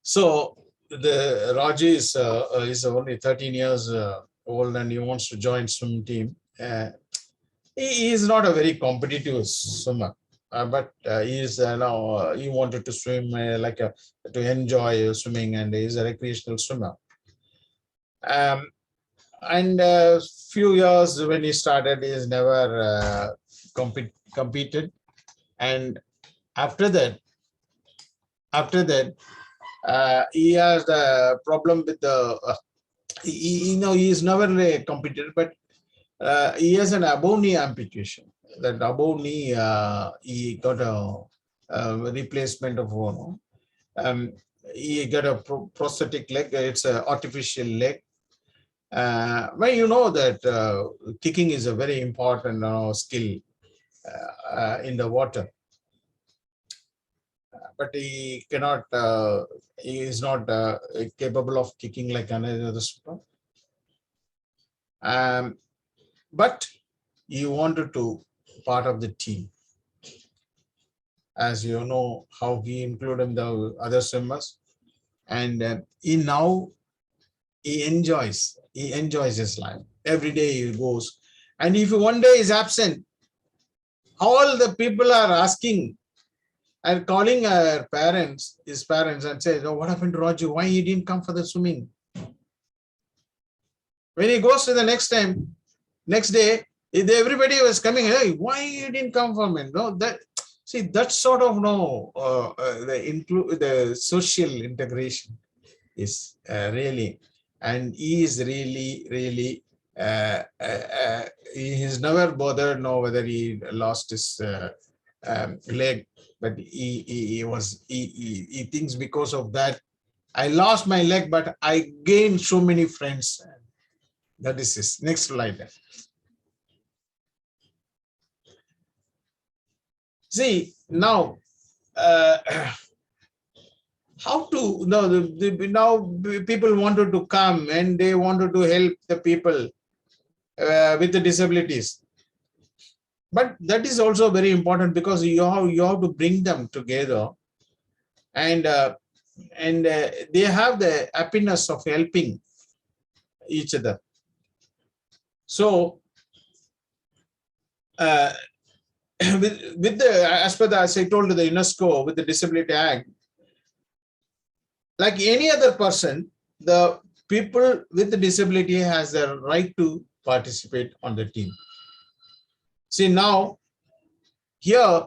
So the Raji is only 13 years old and he wants to join swim team. He is not a very competitive swimmer, but he is now he wanted to swim to enjoy swimming, and he is a recreational swimmer. And a few years when he started, he has never competed, and after that he has the problem with the he is never competed, but he has an above knee amputation. That above knee, he got a replacement of one. He got a prosthetic leg. It's an artificial leg. Well, you know that kicking is a very important skill in the water. But he cannot, he is not capable of kicking like another swimmer. But you wanted to part of the team. As you know, how he included the other swimmers, and he enjoys his life. Every day he goes, and if one day is absent, all the people are asking and calling his parents, and say, "Oh, what happened to Raju? Why he didn't come for the swimming?" When he goes to the next day, everybody was coming. Hey, why you didn't come for me? No, that sort of the social integration is really, and he is really he has never bothered whether he lost his leg, but he thinks because of that, I lost my leg, but I gained so many friends. That is his. Next slide. See, now how to now people wanted to come and they wanted to help the people with the disabilities, but that is also very important, because you have to bring them together, and they have the happiness of helping each other. So with the, as I told, the UNESCO with the Disability Act, like any other person, the people with the disability has the right to participate on the team. See, now here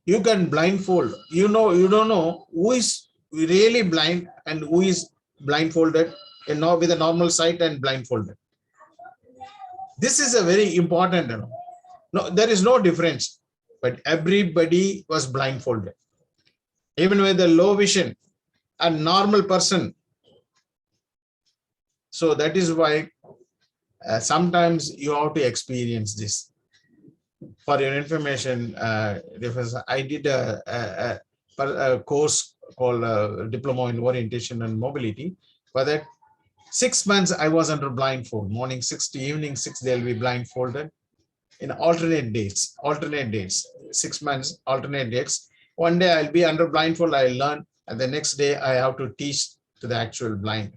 you can blindfold. You don't know who is really blind and who is blindfolded, with a normal sight and blindfolded. This is a very important. No, there is no difference, but everybody was blindfolded, even with the low vision, a normal person. So that is why sometimes you have to experience this. For your information, I did a course called Diploma in Orientation and Mobility. For that 6 months, I was under blindfold. Morning 6 to evening 6, they'll be blindfolded in alternate dates. 6 months, alternate dates. One day I'll be under blindfold, I'll learn, and the next day I have to teach to the actual blind.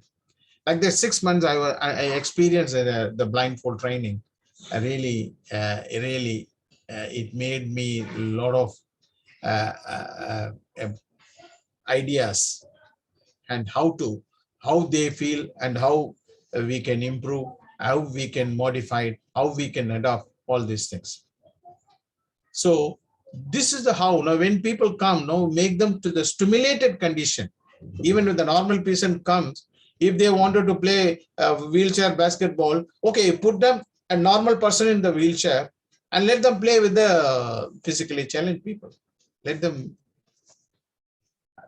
Like the 6 months, I experienced the blindfold training. It made me a lot of ideas, and how they feel, and how we can improve, how we can modify it, how we can adopt all these things. So this is the how. Now when people come, make them to the stimulated condition. Even when the normal patient comes, if they wanted to play wheelchair basketball, okay, put them a normal person in the wheelchair and let them play with the physically challenged people. Let them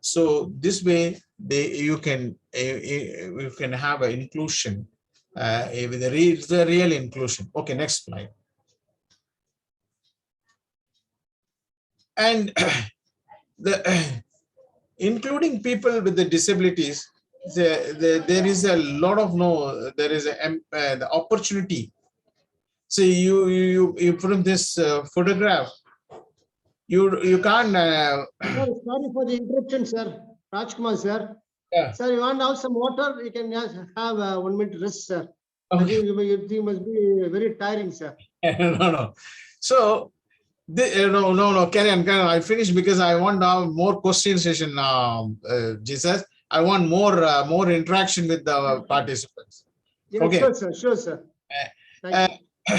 So this way, you can have an inclusion with the real inclusion. Okay, next slide. And the including people with the disabilities, there is a lot of there is the opportunity. So you from this photograph, you can't. Sir, sorry for the interruption, sir. Rajkumar, sir. Yeah. Sir, you want to have some water? You can just have 1 minute rest, sir. I Okay. think you must be very tiring, sir. No. So no, carry on. I finished because I want to have more question session. Jesus, I want more interaction with the participants. Yeah, Okay. sure, sir. Sure, sir. Thank you.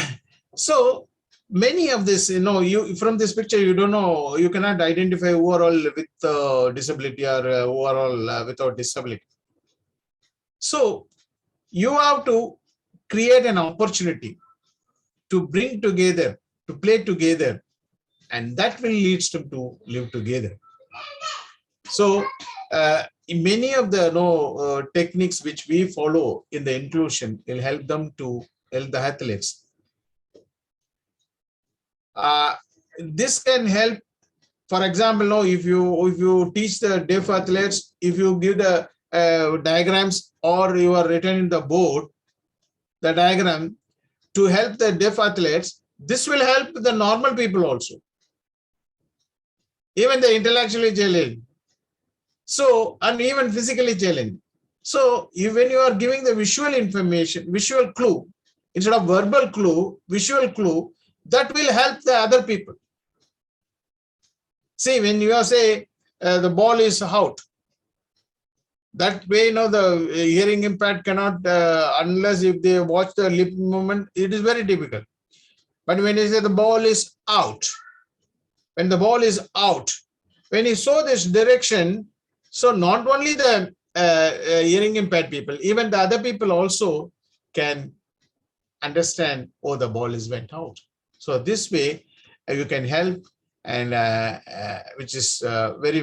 So many of this, you from this picture, you don't know, you cannot identify who are all with disability or who are all without disability. So you have to create an opportunity to bring together, to play together, and that will lead them to live together. So many of the techniques which we follow in the inclusion will help them to help the athletes. This can help. For example, if you teach the deaf athletes, if you give the diagrams or you are written in the board, the diagram to help the deaf athletes, this will help the normal people also, even the intellectually challenged. So, and even physically challenged. So, when you are giving the visual information, visual clue, instead of verbal clue, visual clue, that will help the other people. See, when you say the ball is out, that way, the hearing impaired cannot, unless if they watch the lip movement, it is very difficult. But when you say the ball is out, when the ball is out, when you saw this direction, so not only the hearing impaired people, even the other people also can understand, oh, the ball is went out. So this way you can help, and which is very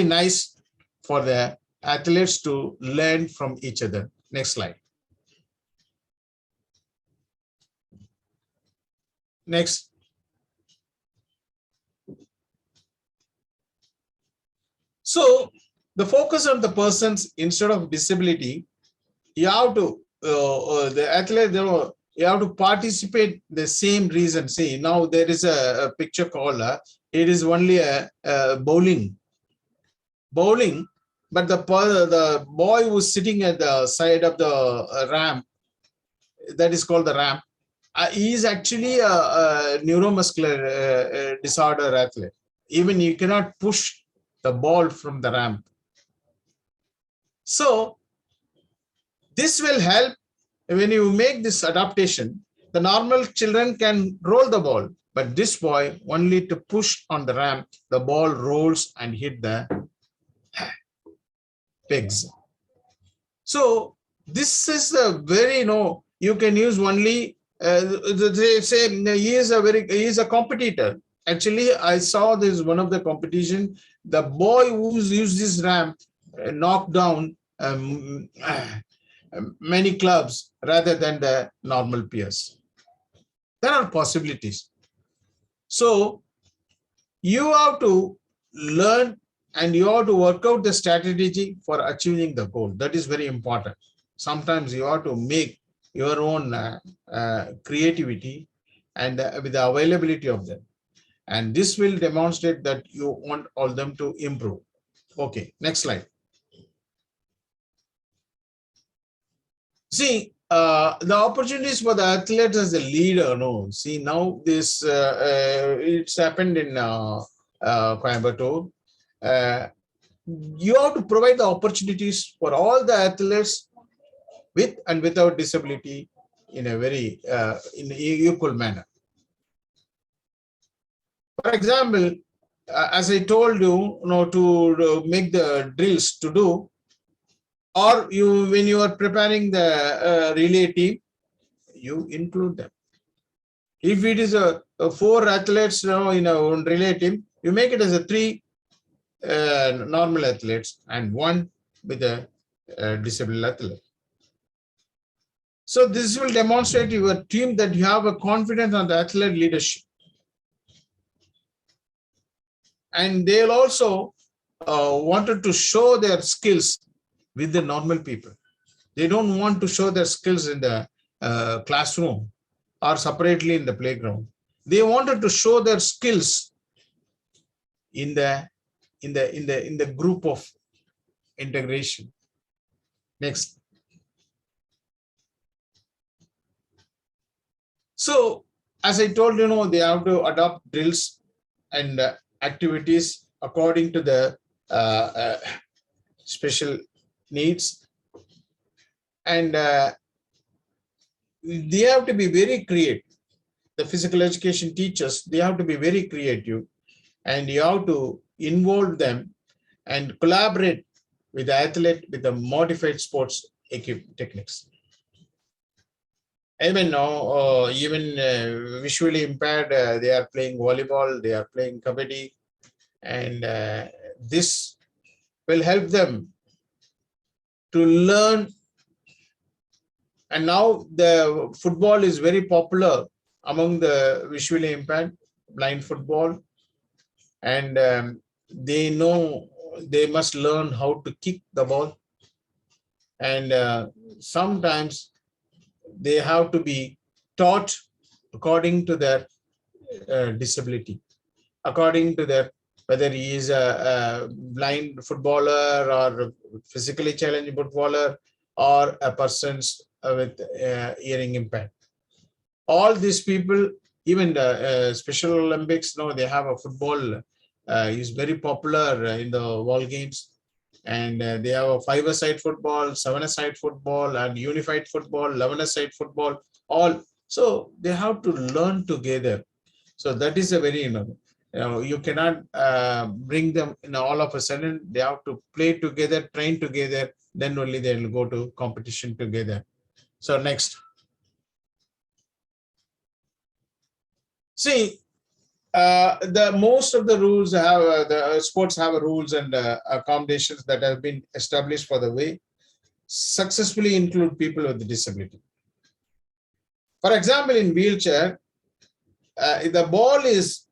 nice for the athletes to learn from each other. Next slide. Next. So the focus on the persons instead of disability, you have to the athlete, you have to participate the same reason. See, now there is a picture called it is only a bowling, but the boy who's sitting at the side of the ramp, that is called the ramp. He is actually a neuromuscular disorder athlete. Even you cannot push the ball from the ramp. So this will help when you make this adaptation. The normal children can roll the ball, but this boy only to push on the ramp, the ball rolls and hit the pegs. So this is a very, you can use only, they say he is a competitor. Actually, I saw this one of the competition, the boy who's used this ramp knocked down many clubs rather than the normal peers. There are possibilities. So you have to learn and you have to work out the strategy for achieving the goal. That is very important. Sometimes you have to make your own creativity and with the availability of them. And this will demonstrate that you want all them to improve. Okay, next slide. See, the opportunities for the athletes as a leader, see, now this, it's happened in Coimbatore. You have to provide the opportunities for all the athletes with and without disability in a very in equal manner. For example, as I told you, to make the drills to do, or when you are preparing the relay team, you include them. If it is a 4 athletes in a relay team, you make it as a 3 normal athletes and one with a disabled athlete. So this will demonstrate your team that you have a confidence on the athlete leadership. And they'll also wanted to show their skills with the normal people. They don't want to show their skills in the classroom or separately in the playground. They wanted to show their skills in the group of integration. Next. So, as I told you, they have to adopt drills and activities according to the special needs, and they have to be very creative. The physical education teachers, they have to be very creative, and you have to involve them and collaborate with the athlete with the modified sports techniques. Even now, even visually impaired, they are playing volleyball, they are playing kabaddi, and this will help them to learn. And now the football is very popular among the visually impaired, blind football, and they know they must learn how to kick the ball, and sometimes they have to be taught according to their disability, according to their whether he is a blind footballer or physically challenged footballer or a person with hearing impairment. All these people, even the Special Olympics, they have a football is very popular in the World Games, and they have a 5-a-side football, 7-a-side football, and unified football, 11-a-side football, all. So they have to learn together. So that is a very, you cannot bring them all of a sudden. They have to play together, train together, then only they will go to competition together. So next. See, the most of the rules have the sports have rules and accommodations that have been established for the way successfully include people with disability. For example, in wheelchair, the ball is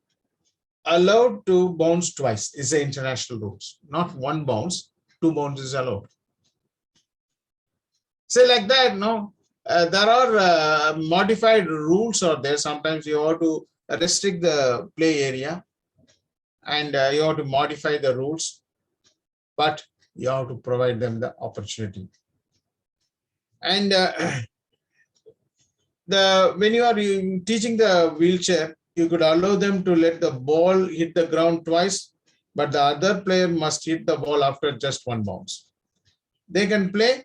allowed to bounce twice. Is the international rules, not one bounce, 2 bounces is allowed. So like that, there are modified rules are there. Sometimes you have to restrict the play area, and you have to modify the rules, but you have to provide them the opportunity. And when you are teaching the wheelchair, you could allow them to let the ball hit the ground twice, but the other player must hit the ball after just 1 bounce. They can play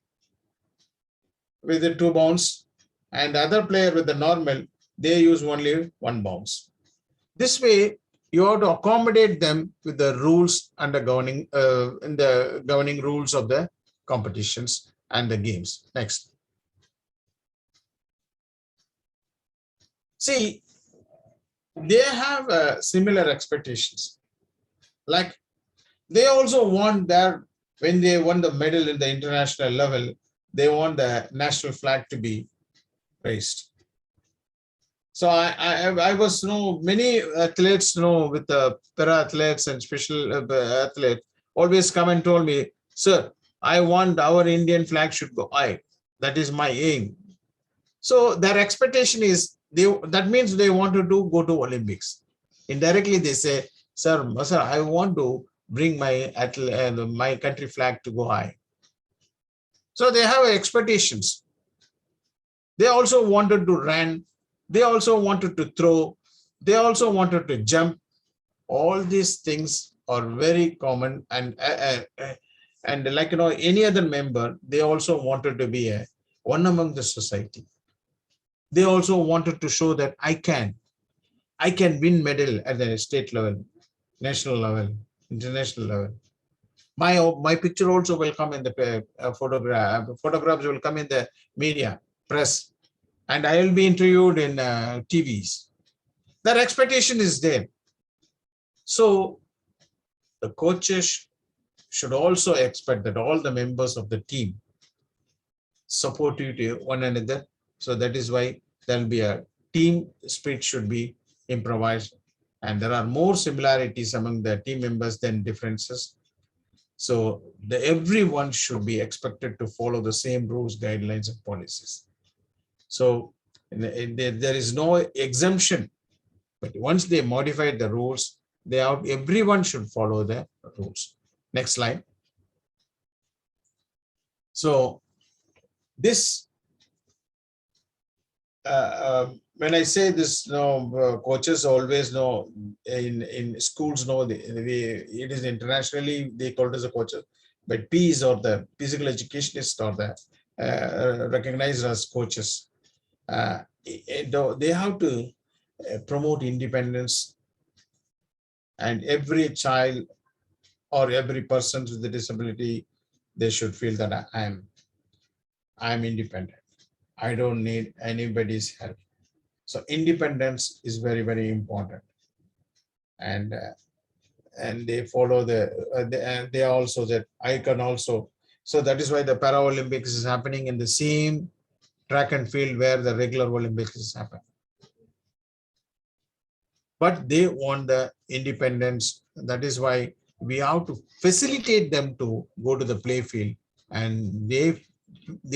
with the 2 bounce, and the other player with the normal, they use only 1 bounce. This way, you have to accommodate them with the rules and the governing in the governing rules of the competitions and the games. Next. See, they have similar expectations. Like they also want that when they won the medal in the international level, they want the national flag to be raised. So I was many athletes with the para athletes and special athletes always come and told me, sir, I want our Indian flag should go high. That is my aim. So their expectation is that means they want to go to Olympics. Indirectly they say, sir, I want to bring my my country flag to go high. So they have expectations. They also wanted to run. They also wanted to throw. They also wanted to jump. All these things are very common, and like any other member, they also wanted to be one among the society. They also wanted to show that I can win medal at the state level, national level, international level. My picture also will come in the photographs will come in the media, press, and I will be interviewed in TVs. That expectation is there. So the coaches should also expect that all the members of the team support you to one another. So that is why there will be a team spirit should be improvised. And there are more similarities among the team members than differences. So everyone should be expected to follow the same rules, guidelines, and policies. So there is no exemption, but once they modified the rules, everyone should follow the rules. Next slide. So this, when I say this, coaches always know, in schools know, it is internationally they call it as a coaches, but Ps or the physical educationists or the recognized as coaches. They have to promote independence, and every child or every person with a disability, they should feel that I'm independent. I don't need anybody's help. So independence is very, very important. And they follow they are also that I can also. So that is why the Paralympics is happening in the same track and field where the regular Olympics is happening. But they want the independence. That is why we have to facilitate them to go to the play field, and they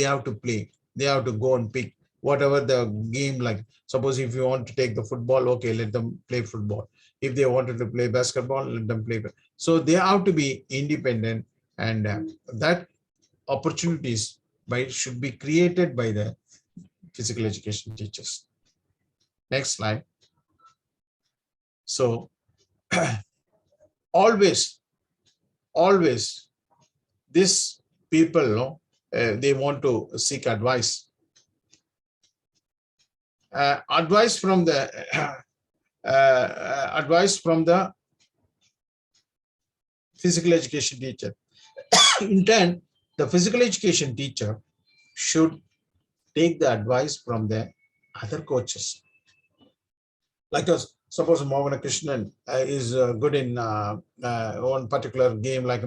have to play. They have to go and pick whatever the game, like suppose if you want to take the football, okay, let them play football. If they wanted to play basketball, let them play. So they have to be independent, and that opportunities should be created by the physical education teachers. Next slide. So always these people, they want to seek advice. Advice from the physical education teacher. In turn, the physical education teacher should take the advice from the other coaches. Like us, suppose Morgan Krishnan is good in one particular game, like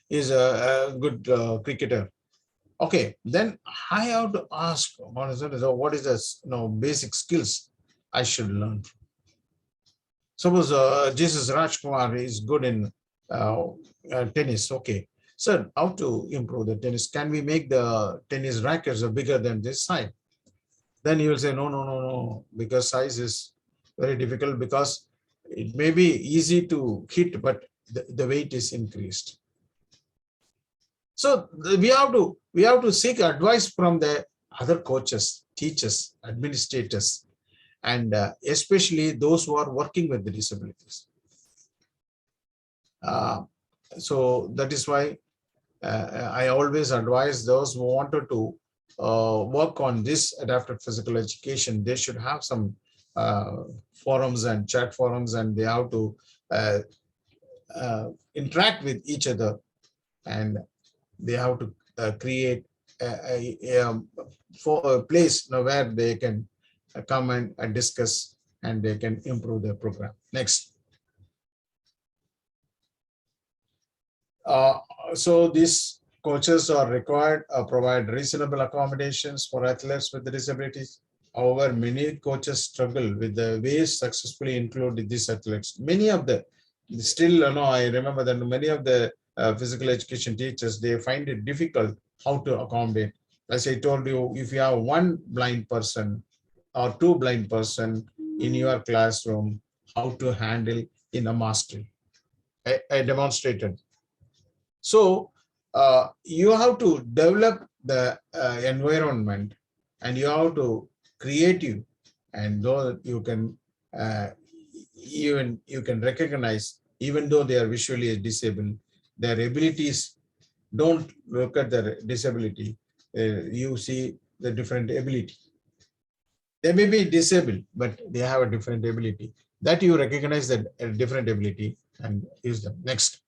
is a good cricketer. Okay, then I have to ask, what is the basic skills I should learn? Suppose Jesus Rajkumar is good in tennis. Okay, so how to improve the tennis? Can we make the tennis rackets bigger than this size? Then you will say, no, because size is very difficult, because it may be easy to hit, but the weight is increased. So we have to seek advice from the other coaches, teachers, administrators, and especially those who are working with the disabilities. So that is why I always advise those who wanted to work on this adapted physical education. They should have some forums and chat forums, and they have to interact with each other, and they have to create a place where they can come and discuss, and they can improve their program. Next. So these coaches are required to provide reasonable accommodations for athletes with disabilities. However, many coaches struggle with the ways successfully include these athletes. Many of the, still, I remember that many of the physical education teachers, they find it difficult how to accommodate. As I told you, if you have one blind person or two blind person in your classroom, how to handle in a mastery. I demonstrated. So you have to develop the environment, and you have to creative, and though you can you can recognize, even though they are visually disabled, their abilities, don't look at their disability. You see the different ability. They may be disabled, but they have a different ability. That you recognize that different ability and use them. Next.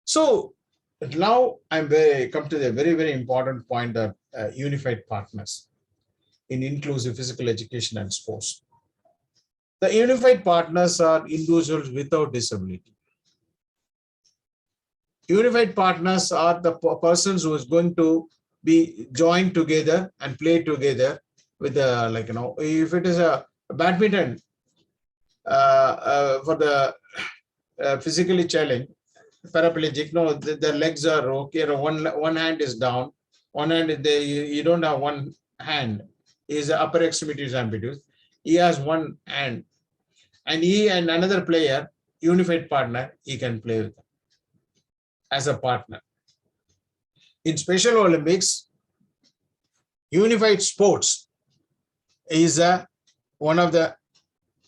So now I'm come to the very, very important point that unified partners in inclusive physical education and sports. The unified partners are individuals without disability. Unified partners are the persons who is going to be joined together and play together with the, like, if it is a badminton for the physically challenged, paraplegic, no, their legs are okay, one hand is down, one hand, you don't have one hand, is upper extremities amputee. He has one hand, and he and another player, unified partner, he can play with as a partner. In Special Olympics, unified sports is one of the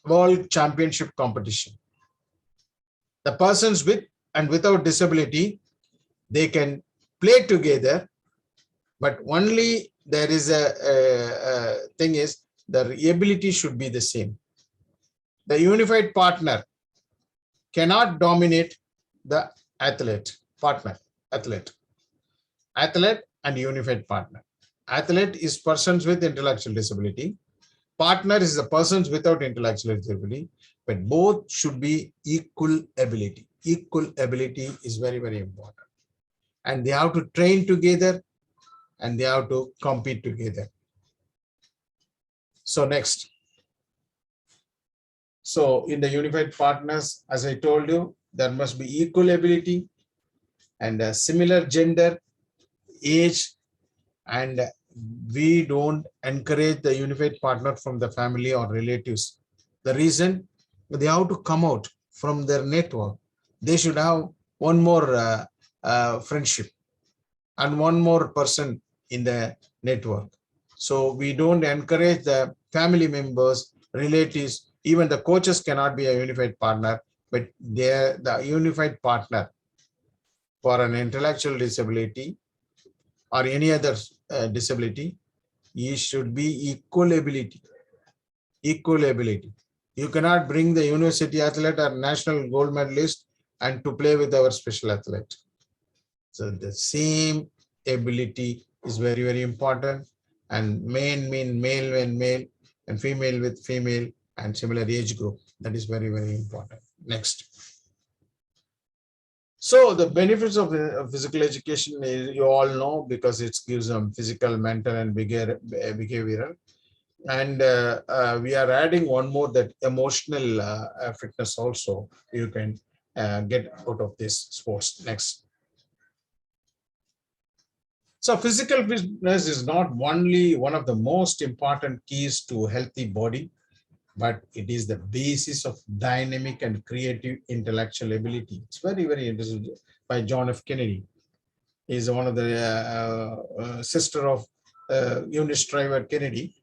world championship competition. The persons with and without disability, they can play together, but only there is a thing is the ability should be the same. The unified partner cannot dominate the athlete and unified partner. Athlete is persons with intellectual disability. Partner is the persons without intellectual disability, but both should be equal ability. Equal ability is very, very important. And they have to train together and they have to compete together. So next. So in the unified partners, as I told you, there must be equal ability and a similar gender, age, and we don't encourage the unified partner from the family or relatives. The reason, they have to come out from their network. They should have one more friendship and one more person in the network. So we don't encourage the family members, relatives, even the coaches cannot be a unified partner, but they're the unified partner for an intellectual disability or any other disability. He should be equal ability. Equal ability. You cannot bring the university athlete or national gold medalist and to play with our special athlete. So the same ability is very, very important. And male mean male and male, and female with female, and similar age group. That is very, very important. Next. So the benefits of physical education is, you all know, because it gives them physical, mental, and behavioral. And we are adding one more, that emotional fitness also you can get out of this sports. Next. So physical fitness is not only one of the most important keys to healthy body, but it is the basis of dynamic and creative intellectual ability. It's very, very interesting by John F. Kennedy. He's one of the sister of Eunice Shriver Kennedy.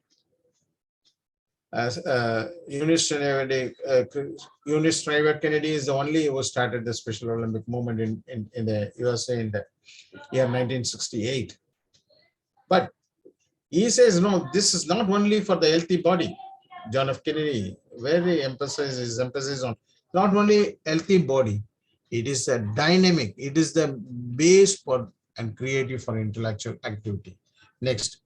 Eunice Shriver Kennedy is the only who started the Special Olympic movement in the USA in the year 1968. But he says, no, this is not only for the healthy body. John F. Kennedy very emphasizes on not only healthy body, it is a dynamic, it is the base for and creative for intellectual activity. Next,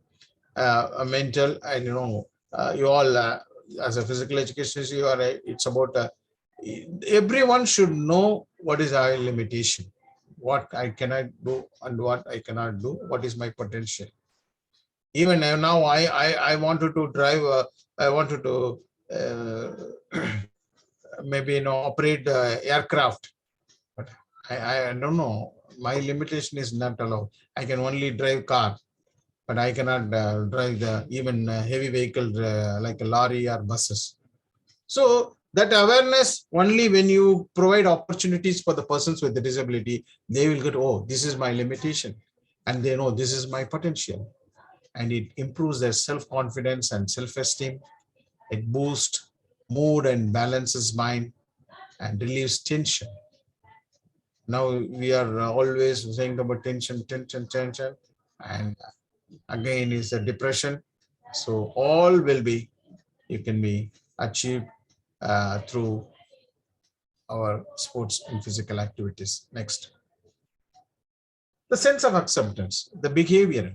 mental, and you all as a physical education, you are it's about everyone should know what is our limitation, what I cannot do and what I cannot do, what is my potential. Even now, I wanted to drive. I wanted to maybe operate aircraft, but I don't know. My limitation is not allowed. I can only drive car, but I cannot drive the even heavy vehicle like a lorry or buses. So that awareness, only when you provide opportunities for the persons with the disability, they will get, oh, this is my limitation, and they know this is my potential. And it improves their self-confidence and self-esteem. It boosts mood and balances mind and relieves tension. Now we are always saying about tension, and again is a depression. So all will be, you can be achieved through our sports and physical activities. Next. The sense of acceptance, the behavior.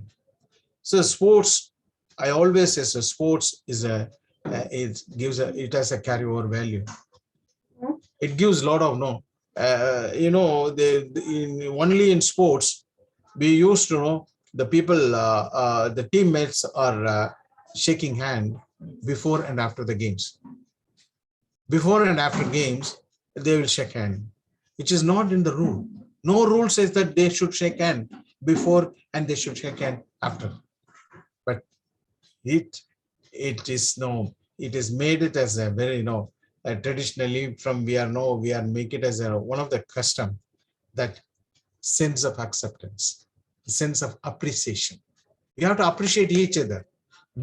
So sports, I always say, so sports is a it has a carryover value. It gives a lot of only in sports we used to know the people, the teammates are shaking hand before and after the games. Before and after games, they will shake hand, which is not in the rule. No rule says that they should shake hand before and they should shake hand after. But it is made it as a very traditionally from we are make it as one of the custom, that sense of acceptance, sense of appreciation. You have to appreciate each other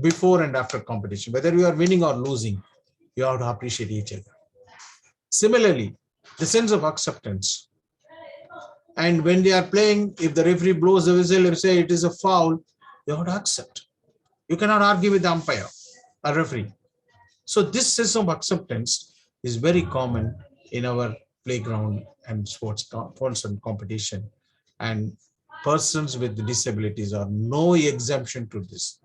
before and after competition, whether you are winning or losing. You have to appreciate each other. Similarly, the sense of acceptance. And when they are playing, if the referee blows the whistle, if say it is a foul, you have to accept. You cannot argue with the umpire or referee. So this sense of acceptance is very common in our playground and sports and competition. And persons with disabilities are no exemption to this.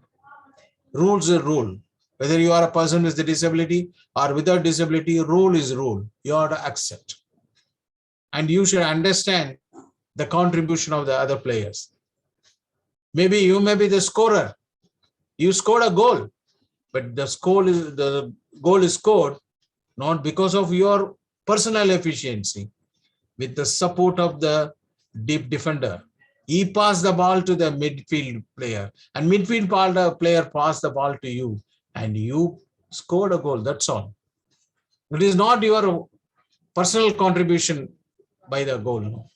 Rules are rule. Whether you are a person with a disability or without disability, rule is rule. You have to accept. And you should understand the contribution of the other players. Maybe you may be the scorer. You scored a goal, but the goal is scored not because of your personal efficiency, with the support of the deep defender. He passed the ball to the midfield player, and midfield player passed the ball to you, and you scored a goal. That's all. It is not your personal contribution by the goal. No.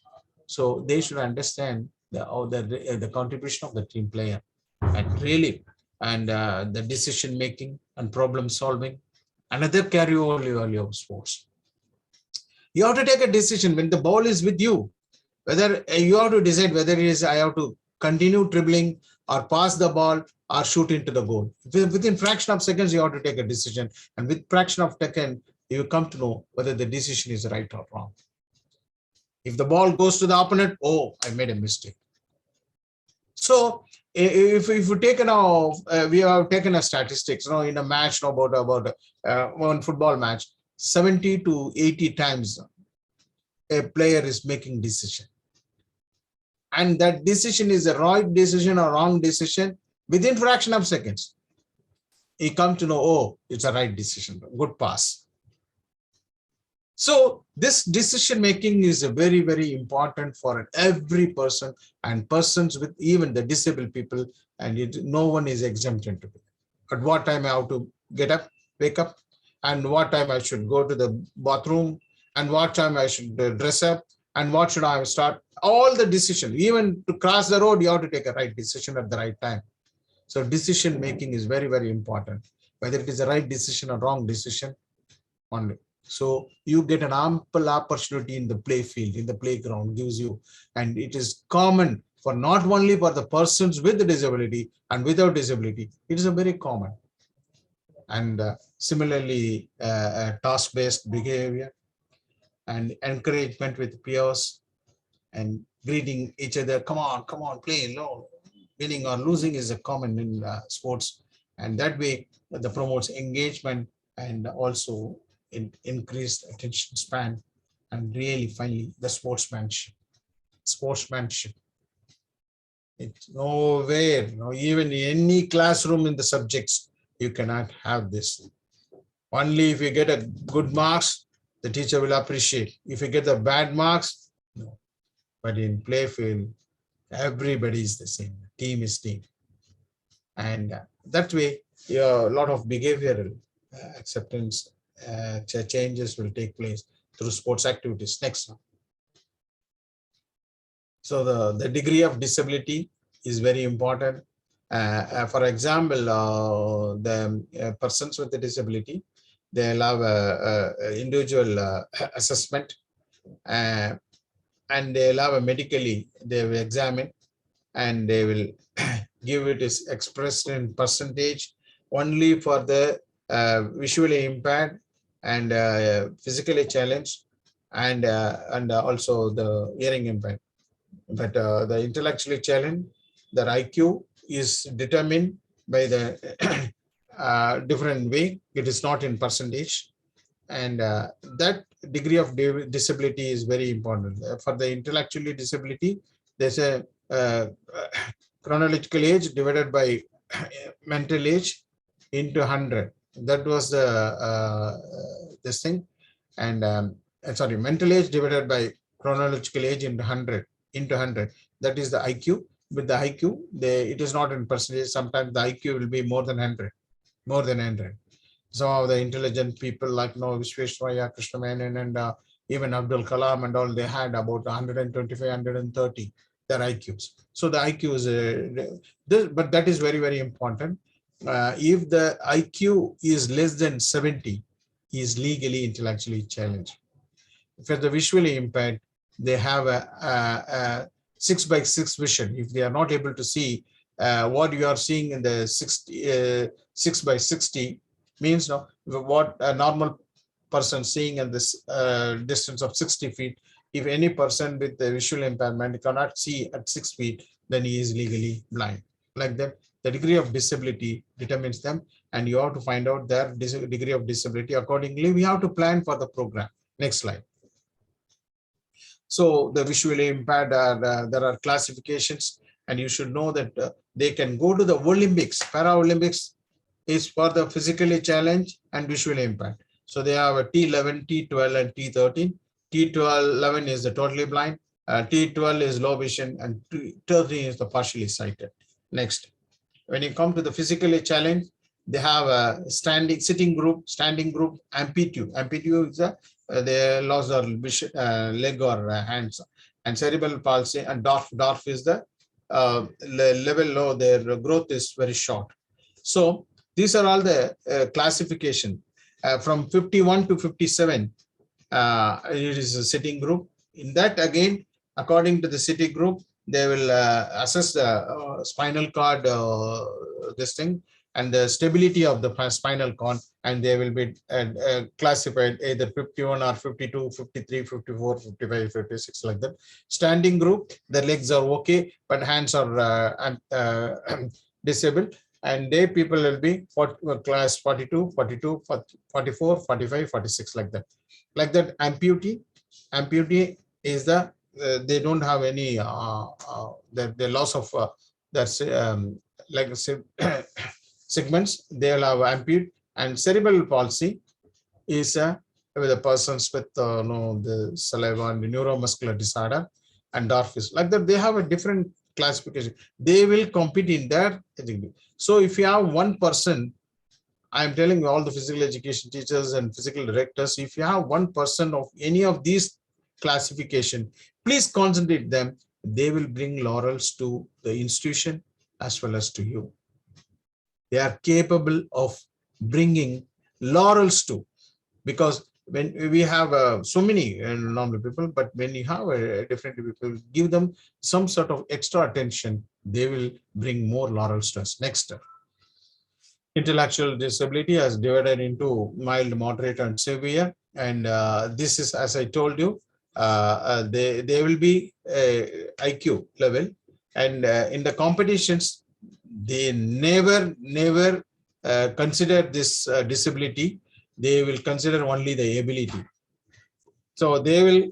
So they should understand the contribution of the team player, and really, and the decision making and problem solving. Another carryover value of sports. You have to take a decision when the ball is with you, whether you have to decide whether it is I have to continue dribbling or pass the ball or shoot into the goal. Within fraction of seconds, you have to take a decision, and with fraction of second, you come to know whether the decision is right or wrong. If the ball goes to the opponent, oh, I made a mistake. So if we take we have taken a statistics, in a match about one football match, 70 to 80 times a player is making decision. And that decision is a right decision or wrong decision within fraction of seconds. He come to know, oh, it's a right decision, good pass. So this decision making is a very, very important for every person, and persons with even the disabled people, and no one is exempted to it. At what time I have to get up, wake up, and what time I should go to the bathroom, and what time I should dress up, and what should I start. All the decision, even to cross the road, you have to take a right decision at the right time. So decision making is very, very important, whether it is a right decision or wrong decision only. So you get an ample opportunity in the play field, in the playground gives you, and it is common for not only for the persons with the disability and without disability, it is a very common. And similarly, task-based behavior and encouragement with peers and greeting each other, come on, play. No, winning or losing is a common in sports, and that way that promotes engagement and also increased attention span, and really finally the sportsmanship. It's nowhere, even in any classroom in the subjects, you cannot have this. Only if you get a good marks, the teacher will appreciate. If you get the bad marks, no. But in play field, everybody is the same. Team is team. And that way, a lot of behavioral acceptance changes will take place through sports activities. Next one. So the degree of disability is very important. For example, the persons with the disability, they'll have a individual assessment, and they'll have a medically, they will examine, and they will give it is expressed in percentage only for the visually impaired and physically challenged, and also the hearing impaired. But the intellectually challenged, their IQ is determined by the different way. It is not in percentage. And that degree of disability is very important. For the intellectually disability, there's a chronological age divided by mental age into 100. That was the this thing. And sorry, mental age divided by chronological age into 100. That is the IQ. With the IQ, it is not in percentage. Sometimes the IQ will be more than 100. Some of the intelligent people like Vishweshwaraya, Krishna Menon, and even Abdul Kalam and all, they had about 125, 130 their IQs. So the IQ is but that is very, very important. If the IQ is less than 70, he is legally intellectually challenged. For the visually impaired, they have a 6x6 vision. If they are not able to see what you are seeing in the 6x60, means what a normal person seeing at this distance of 60 feet. If any person with the visual impairment cannot see at 6 feet, then he is legally blind. Like that, the degree of disability determines them, and you have to find out their degree of disability. Accordingly, we have to plan for the program. Next slide. So the visually impaired, there are classifications, and you should know that they can go to the Olympics. Para-Olympics is for the physically challenged and visually impaired. So they have a T11, T12, and T13. T11 is the totally blind, T12 is low vision, and T13 is the partially sighted. Next, when you come to the physically challenged, they have a sitting group, standing group, amplitude. Amplitude is they lost their vision, leg or hands, and cerebral palsy, and dwarf is the level low, their growth is very short. So these are all the classification. From 51 to 57, it is a sitting group. In that, again, according to the sitting group, they will assess the spinal cord, this thing, and the stability of the spinal cord, and they will be classified either 51 or 52, 53, 54, 55, 56, like that. Standing group, the legs are okay, but hands are disabled. And they people will be class 42, 42, 44, 45, 46, like that. Like that, amputee is the, they don't have any, the loss of like segments, they will have ampute. And cerebral palsy is with the persons with the saliva and the neuromuscular disorder, and dwarf is like that. They have a different classification. They will compete in their category. So if you have one person, I am telling you, all the physical education teachers and physical directors, if you have one person of any of these classification, please concentrate them. They will bring laurels to the institution as well as to you. They are capable of bringing laurels to, because when we have so many normal people, but when you have different people, give them some sort of extra attention, they will bring more laurels to us. Next, intellectual disability is divided into mild, moderate, and severe. And this is, as I told you, they will be IQ level. And in the competitions, they never consider this disability. They will consider only the ability. So they will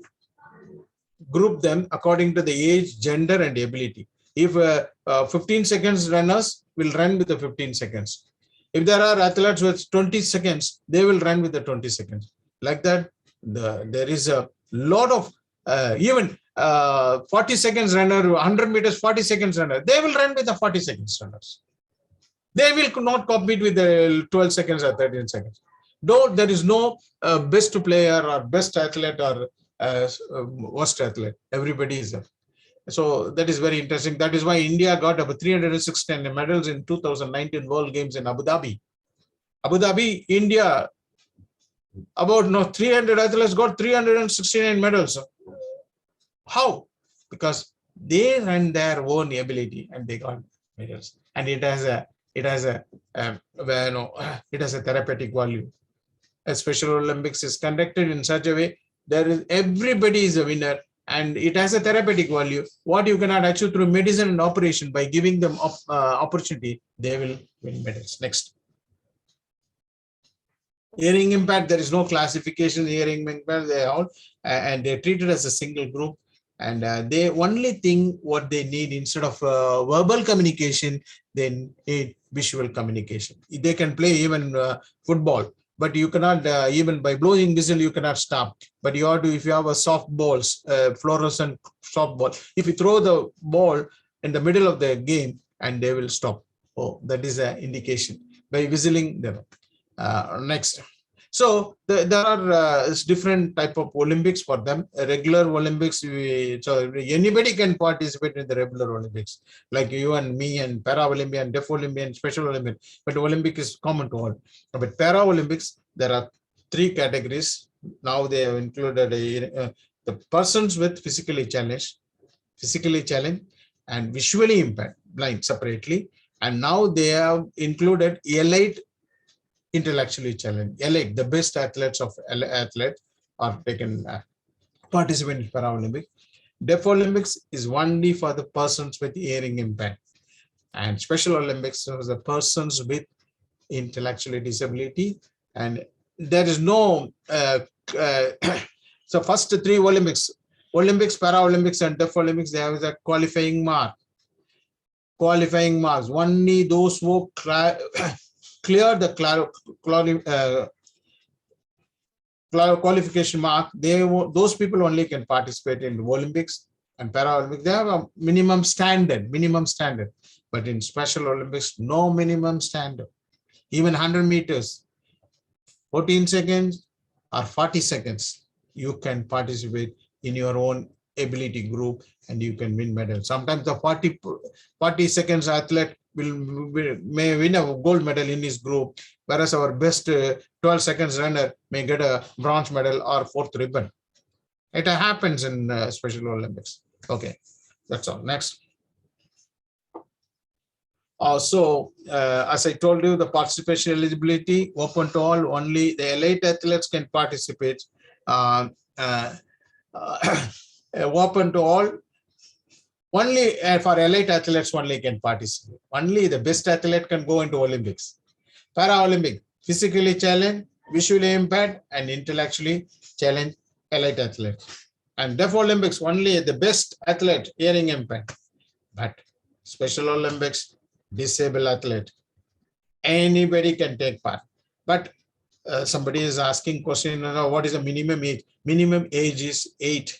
group them according to the age, gender, and ability. If 15 seconds runners will run with the 15 seconds. If there are athletes with 20 seconds, they will run with the 20 seconds. Like that, there is a lot of even 40 seconds runner, 100 meters, 40 seconds runner, they will run with the 40 seconds runners. They will not compete with the 12 seconds or 13 seconds. Though there is no best player or best athlete or worst athlete, everybody is there. So that is very interesting. That is why India got about 316 medals in 2019 World Games in Abu Dhabi. Abu Dhabi, India, about 300 athletes got 369 medals. How? Because they ran their own ability and they got medals. And it has a therapeutic value. A Special Olympics is conducted in such a way that everybody is a winner, and it has a therapeutic value. What you cannot achieve through medicine and operation, by giving them opportunity, they will win medals. Next. Hearing impaired, there is no classification. Hearing impaired, they all and they're treated as a single group. And they only thing what they need instead of verbal communication, they need visual communication. They can play even football, but you cannot even by blowing whistle you cannot stop. But you have to, if you have a softballs, fluorescent softball, if you throw the ball in the middle of the game and they will stop. Oh, that is an indication by whistling them. Next. So there are different type of Olympics for them. Regular Olympics, so anybody can participate in the regular Olympics, like you and me and Para-Olympian, Deaf Olympian, Special Olympian. But Olympic is common to all. But Para-Olympics, there are 3 categories. Now they have included the persons with physically challenged, and visually impaired, blind separately. And now they have included elite intellectually challenged. Elite, the best athletes of athletes are taken participate in Paralympic. Deaf Olympics is only for the persons with hearing impairment, and Special Olympics is the persons with intellectual disability. And there is no so first 3 Olympics, Paralympics, and Deaf Olympics, they have the qualifying mark. Qualifying marks, only those who clear the qualification mark, those people only can participate in the Olympics and Paralympics. They have a minimum standard. But in Special Olympics, no minimum standard. Even 100 meters, 14 seconds or 40 seconds, you can participate in your own ability group and you can win medal. Sometimes the 40 seconds athlete may win a gold medal in his group, whereas our best 12 seconds runner may get a bronze medal or 4th ribbon. It happens in Special Olympics. Okay, that's all. Next. Also, as I told you, the participation eligibility open to all. Only the elite athletes can participate. Open to all. Only for elite athletes only can participate. Only the best athlete can go into Olympics. Paralympic, physically challenged, visually impaired, and intellectually challenged elite athletes. And Deaf Olympics, only the best athlete, hearing impaired. But Special Olympics, disabled athlete, anybody can take part. But somebody is asking question, what is the minimum age? Minimum age is 8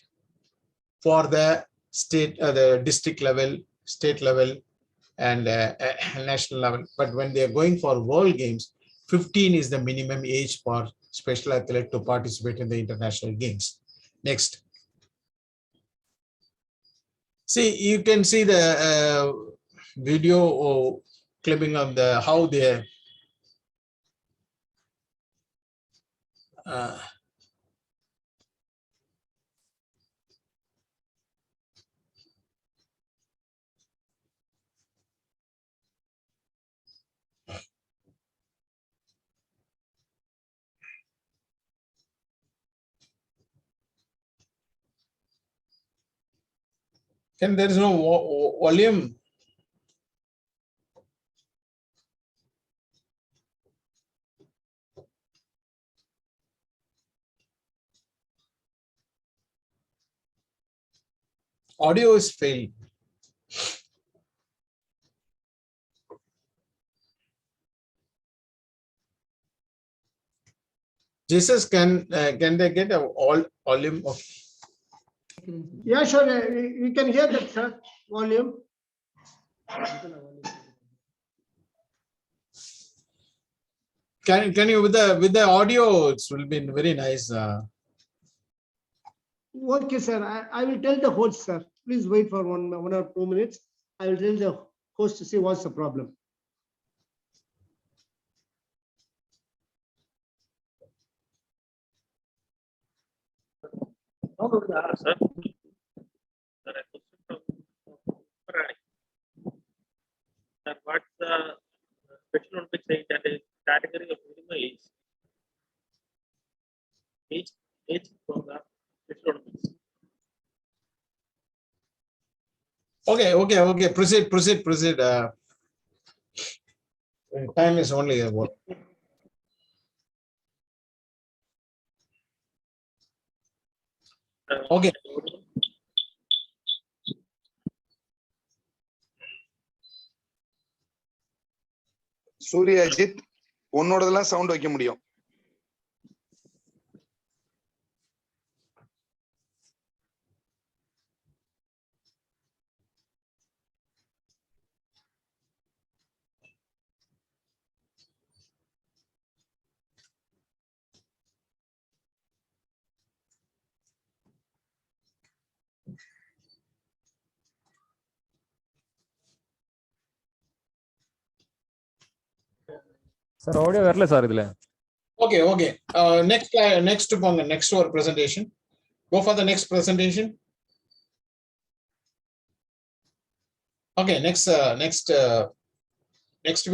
for the state, the district level, state level, and national level. But when they are going for World Games, 15 is the minimum age for special athlete to participate in the international games. Next. See, you can see the video clipping of the how they there is no volume. Audio is failing. Jesus, can they get a all volume of? Yeah, sure. You can hear that, sir. Volume. Can you with the audio? It will be very nice. Okay, sir. I will tell the host, sir. Please wait for 1 or 2 minutes. I will tell the host to see what's the problem. Sir, what's the Special Olympics saying that is category of minimum age from the Special Olympics? Okay. Proceed. Time is only about. Okay. சூரிய Ajith, உன்னோடதெல்லாம் sound வைக்க முடியும். Sir, audio வரல sir இதுல. Okay, okay. Next போங்க. Next ஒரு presentation. Go for the next presentation. Okay, next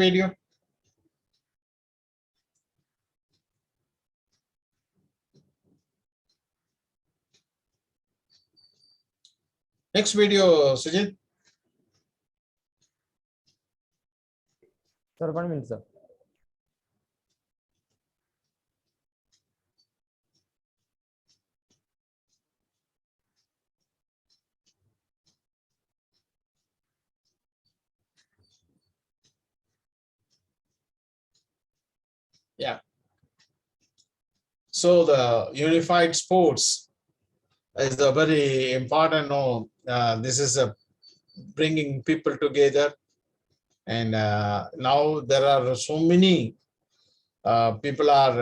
video. Next video, Sujit. Sir, 1 minute, sir. Yeah. So the unified sports is a very important. This is bringing people together, and now there are so many people are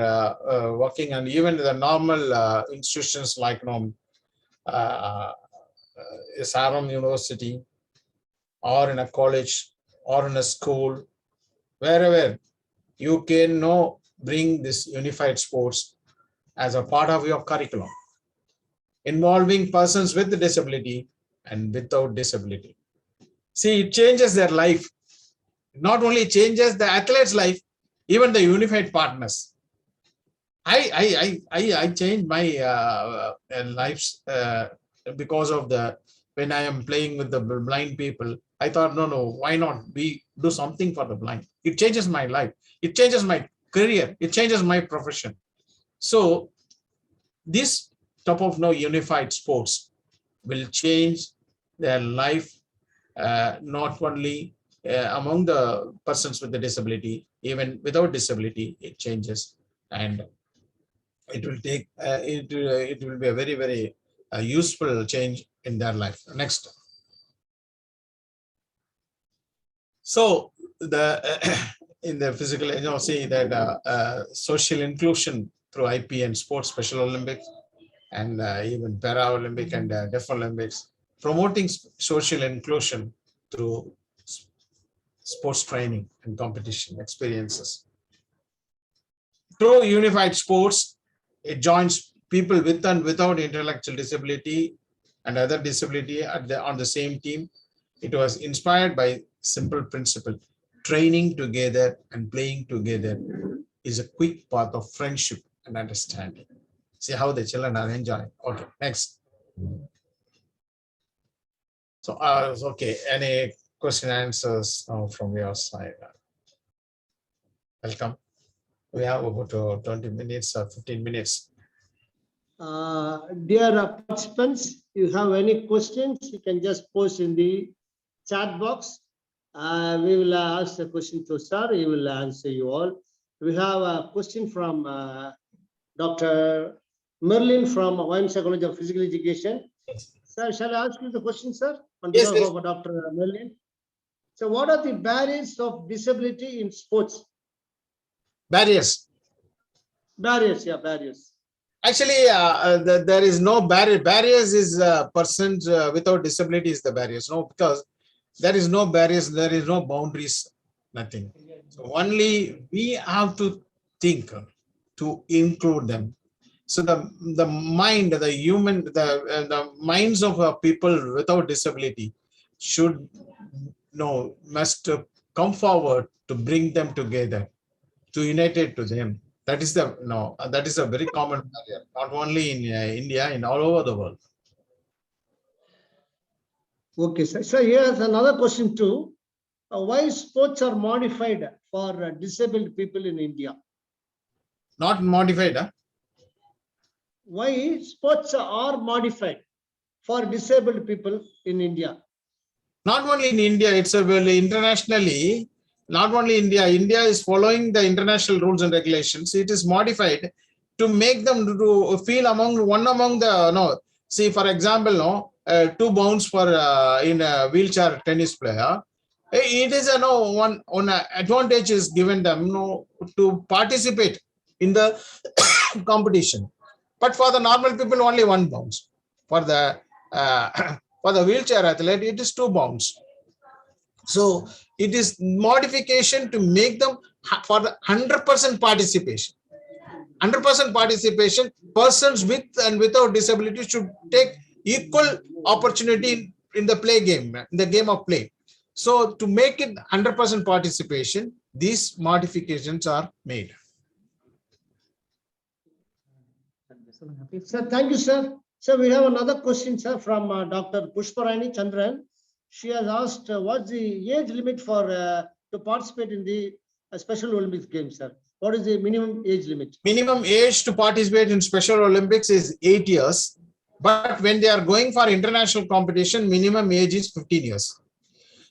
working, and even the normal institutions like Sarum University, or in a college, or in a school, wherever you can bring this unified sports as a part of your curriculum, involving persons with disability and without disability. See, it changes their life. It not only changes the athlete's life, even the unified partners. I changed my lives because of when I am playing with the blind people. I thought, no, why not we do something for the blind? It changes my life. It changes my career. It changes my profession. So this type of unified sports will change their life, not only among the persons with the disability, even without disability, it changes, and it will take it will be a very, very useful change in their life. Next. So the in the physical, see that social inclusion through IP and sports, Special Olympics, and even Paralympic and Deaf Olympics, promoting social inclusion through sports training and competition experiences. Through unified sports, it joins people with and without intellectual disability and other disability on the same team. It was inspired by simple principle: training together and playing together is a quick path of friendship and understanding. See how the children are enjoying. Okay, next. So, okay, any question answers from your side? Welcome. We have about 20 minutes or 15 minutes. Dear participants, you have any questions, you can just post in the chat box. We will ask the question to sir. He will answer you all. We have a question from Dr. Merlin from YMCA College of Physical Education. Sir, shall I ask you the question, sir? On behalf Yes. of Dr. Merlin. So what are the barriers of disability in sports? Barriers. Barriers, yeah, barriers. Actually, there is no barrier. Barriers is persons without disability is the barriers. No, because there is no barriers, there is no boundaries, nothing. So only we have to think to include them. So the mind, the human, the minds of people without disability should must come forward to bring them together, to unite it to them. That is that is a very common barrier, not only in India, in all over the world. Okay, sir. So here's another question too. Why sports are modified for disabled people in India? Not modified, huh? why sports are modified for disabled people in India? Not only in India, it's a well internationally, not only India, India is following the international rules and regulations. It is modified to make them to feel one among the, no, see, for example, no, 2 bounds for in a wheelchair tennis player. It is a no one advantage is given them no to participate in the competition. But for the normal people, only 1 bounce. For the for the wheelchair athlete, it is 2 bounds. So it is modification to make them for the 100% participation. 100% participation, persons with and without disability should take equal opportunity in the play game, in the game of play. So to make it 100% participation, these modifications are made. Sir, thank you, sir. Sir, we have another question, sir, from Dr. Pushparani Chandran. She has asked, what's the age limit for to participate in the Special Olympics Games, sir? What is the minimum age limit? Minimum age to participate in Special Olympics is 8 years. But when they are going for international competition, minimum age is 15 years.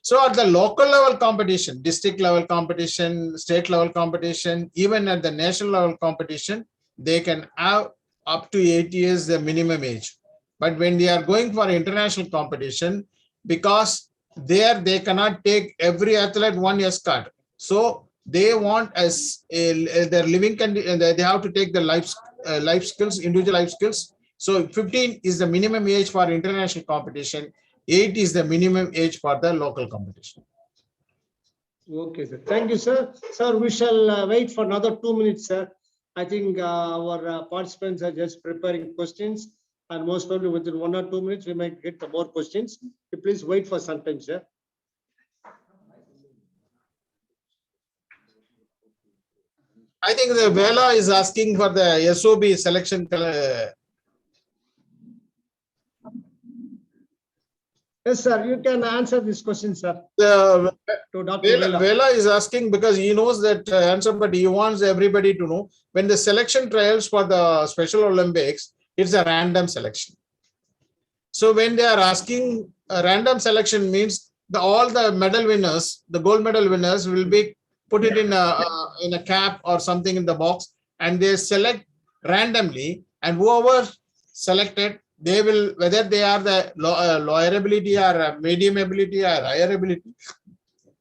So at the local level competition, district level competition, state level competition, even at the national level competition, they can have up to 8 years the minimum age. But when they are going for international competition, because there they cannot take every athlete 1 year card. So they want as their living condition, they have to take the life skills, individual life skills. So 15 is the minimum age for international competition. 8 is the minimum age for the local competition. Okay, sir. Thank you, sir. Sir, we shall wait for another 2 minutes, sir. I think our participants are just preparing questions, and most probably within 1 or 2 minutes, we might get more questions. Please wait for some time, sir. I think the Vela is asking for the SOB selection. Yes, sir. You can answer this question, sir. The To Dr. Vela. Vela is asking because he knows that answer, but he wants everybody to know when the selection trials for the Special Olympics, it's a random selection. So when they are asking a random selection means all the medal winners, the gold medal winners will be put it in a cap or something in the box, and they select randomly, and whoever selected, they will, whether they are the lower ability or medium ability or higher ability,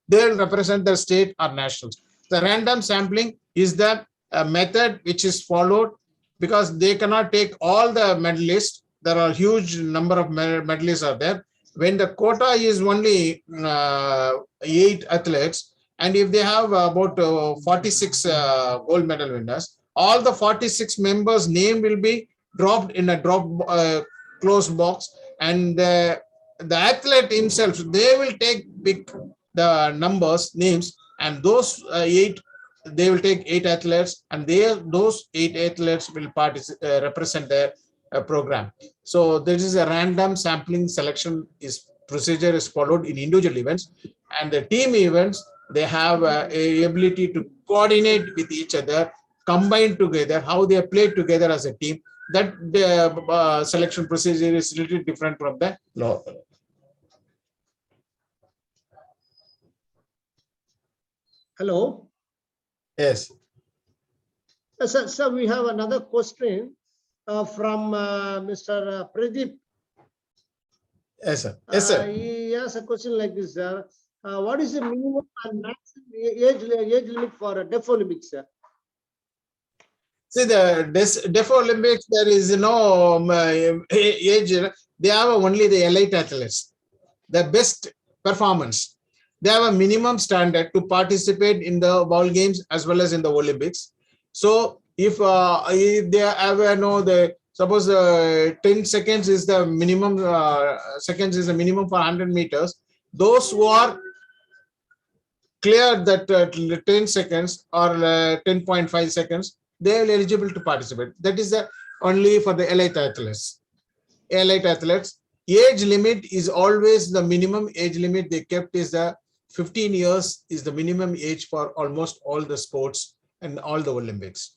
they will represent the state or nationals. The random sampling is the method which is followed because they cannot take all the medalists. There are huge number of medalists are there. When the quota is only 8 athletes, and if they have about 46 gold medal winners, all the 46 members' name will be dropped in a closed box, and the athlete himself, they will pick the numbers, names, and those 8, they will take 8 athletes, and those 8 athletes will represent their program. So this is a random sampling selection procedure is followed in individual events, and the team events, they have a ability to coordinate with each other, combine together, how they play together as a team. That the selection procedure is a little different from the law. Hello. Yes. Sir, we have another question from Mr. Pradeep. Yes, sir. Yes, sir. He has a question like this, sir. What is the minimum and maximum age limit for Deaf Olympics, sir? See, the Deaf Olympics, there is no age. They have only the elite athletes, the best performance. They have a minimum standard to participate in the ball games as well as in the Olympics. So if they have suppose 10 seconds is the minimum for 100 meters. Those who are cleared that 10 seconds or 10.5 seconds, they are eligible to participate. That is only for the elite athletes. Elite athletes, age limit is always the minimum age limit they kept is the 15 years is the minimum age for almost all the sports and all the Olympics.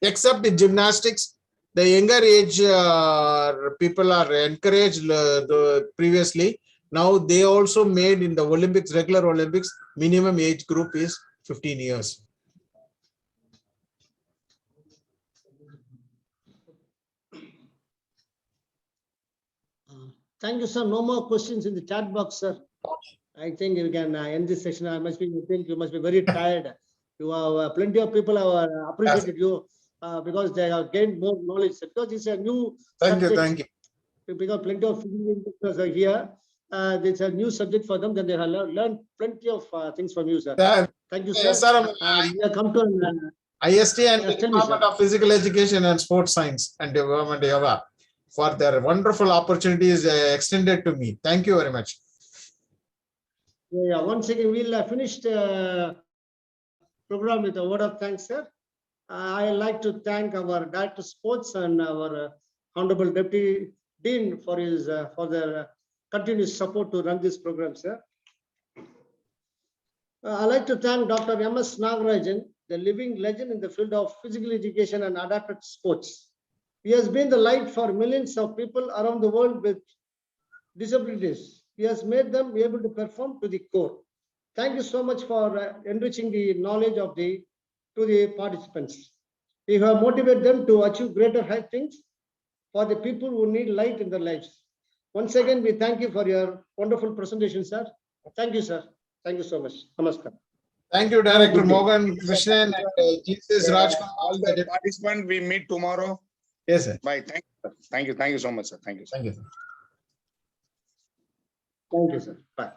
Except in gymnastics, the younger age people are encouraged previously. Now they also made in the Olympics, regular Olympics, minimum age group is 15 years. Thank you, sir. No more questions in the chat box, sir. I think you can end this session. I think you must be very tired. You have plenty of people have appreciated you because they have gained more knowledge. Because it's a new Thank you, subject. thank you. Because plenty of investors are here. It's a new subject for them. Then they have learned plenty of things from you, sir. Thank you, sir. Yes, sir. We have come to an, IST and Yes, the tell me, Department sir. of Physical Education and Sports Science and Development Yoga for their wonderful opportunities extended to me. Thank you very much. Yeah, once again, we'll finish the program with a word of thanks, sir. I like to thank our Director of Sports and our Honorable Deputy Dean for his for their continuous support to run this program, sir. I'd like to thank Dr. Ms Nagarajan, the living legend in the field of physical education and adapted sports. He has been the light for millions of people around the world with disabilities. He has made them able to perform to the core. Thank you so much for enriching the knowledge of the participants. We have motivated them to achieve greater high things for the people who need light in their lives. Once again, we thank you for your wonderful presentation, sir. Thank you, sir. Thank you so much. Namaskar. Thank you, Director Good day. Mogan Krishnan and Jesus Rajkumar. All the participants, we meet tomorrow. Yes, sir. Bye. Thank you. Thank you. Thank you so much, sir. Thank you. Sir. Thank you. Thank you, sir. Bye.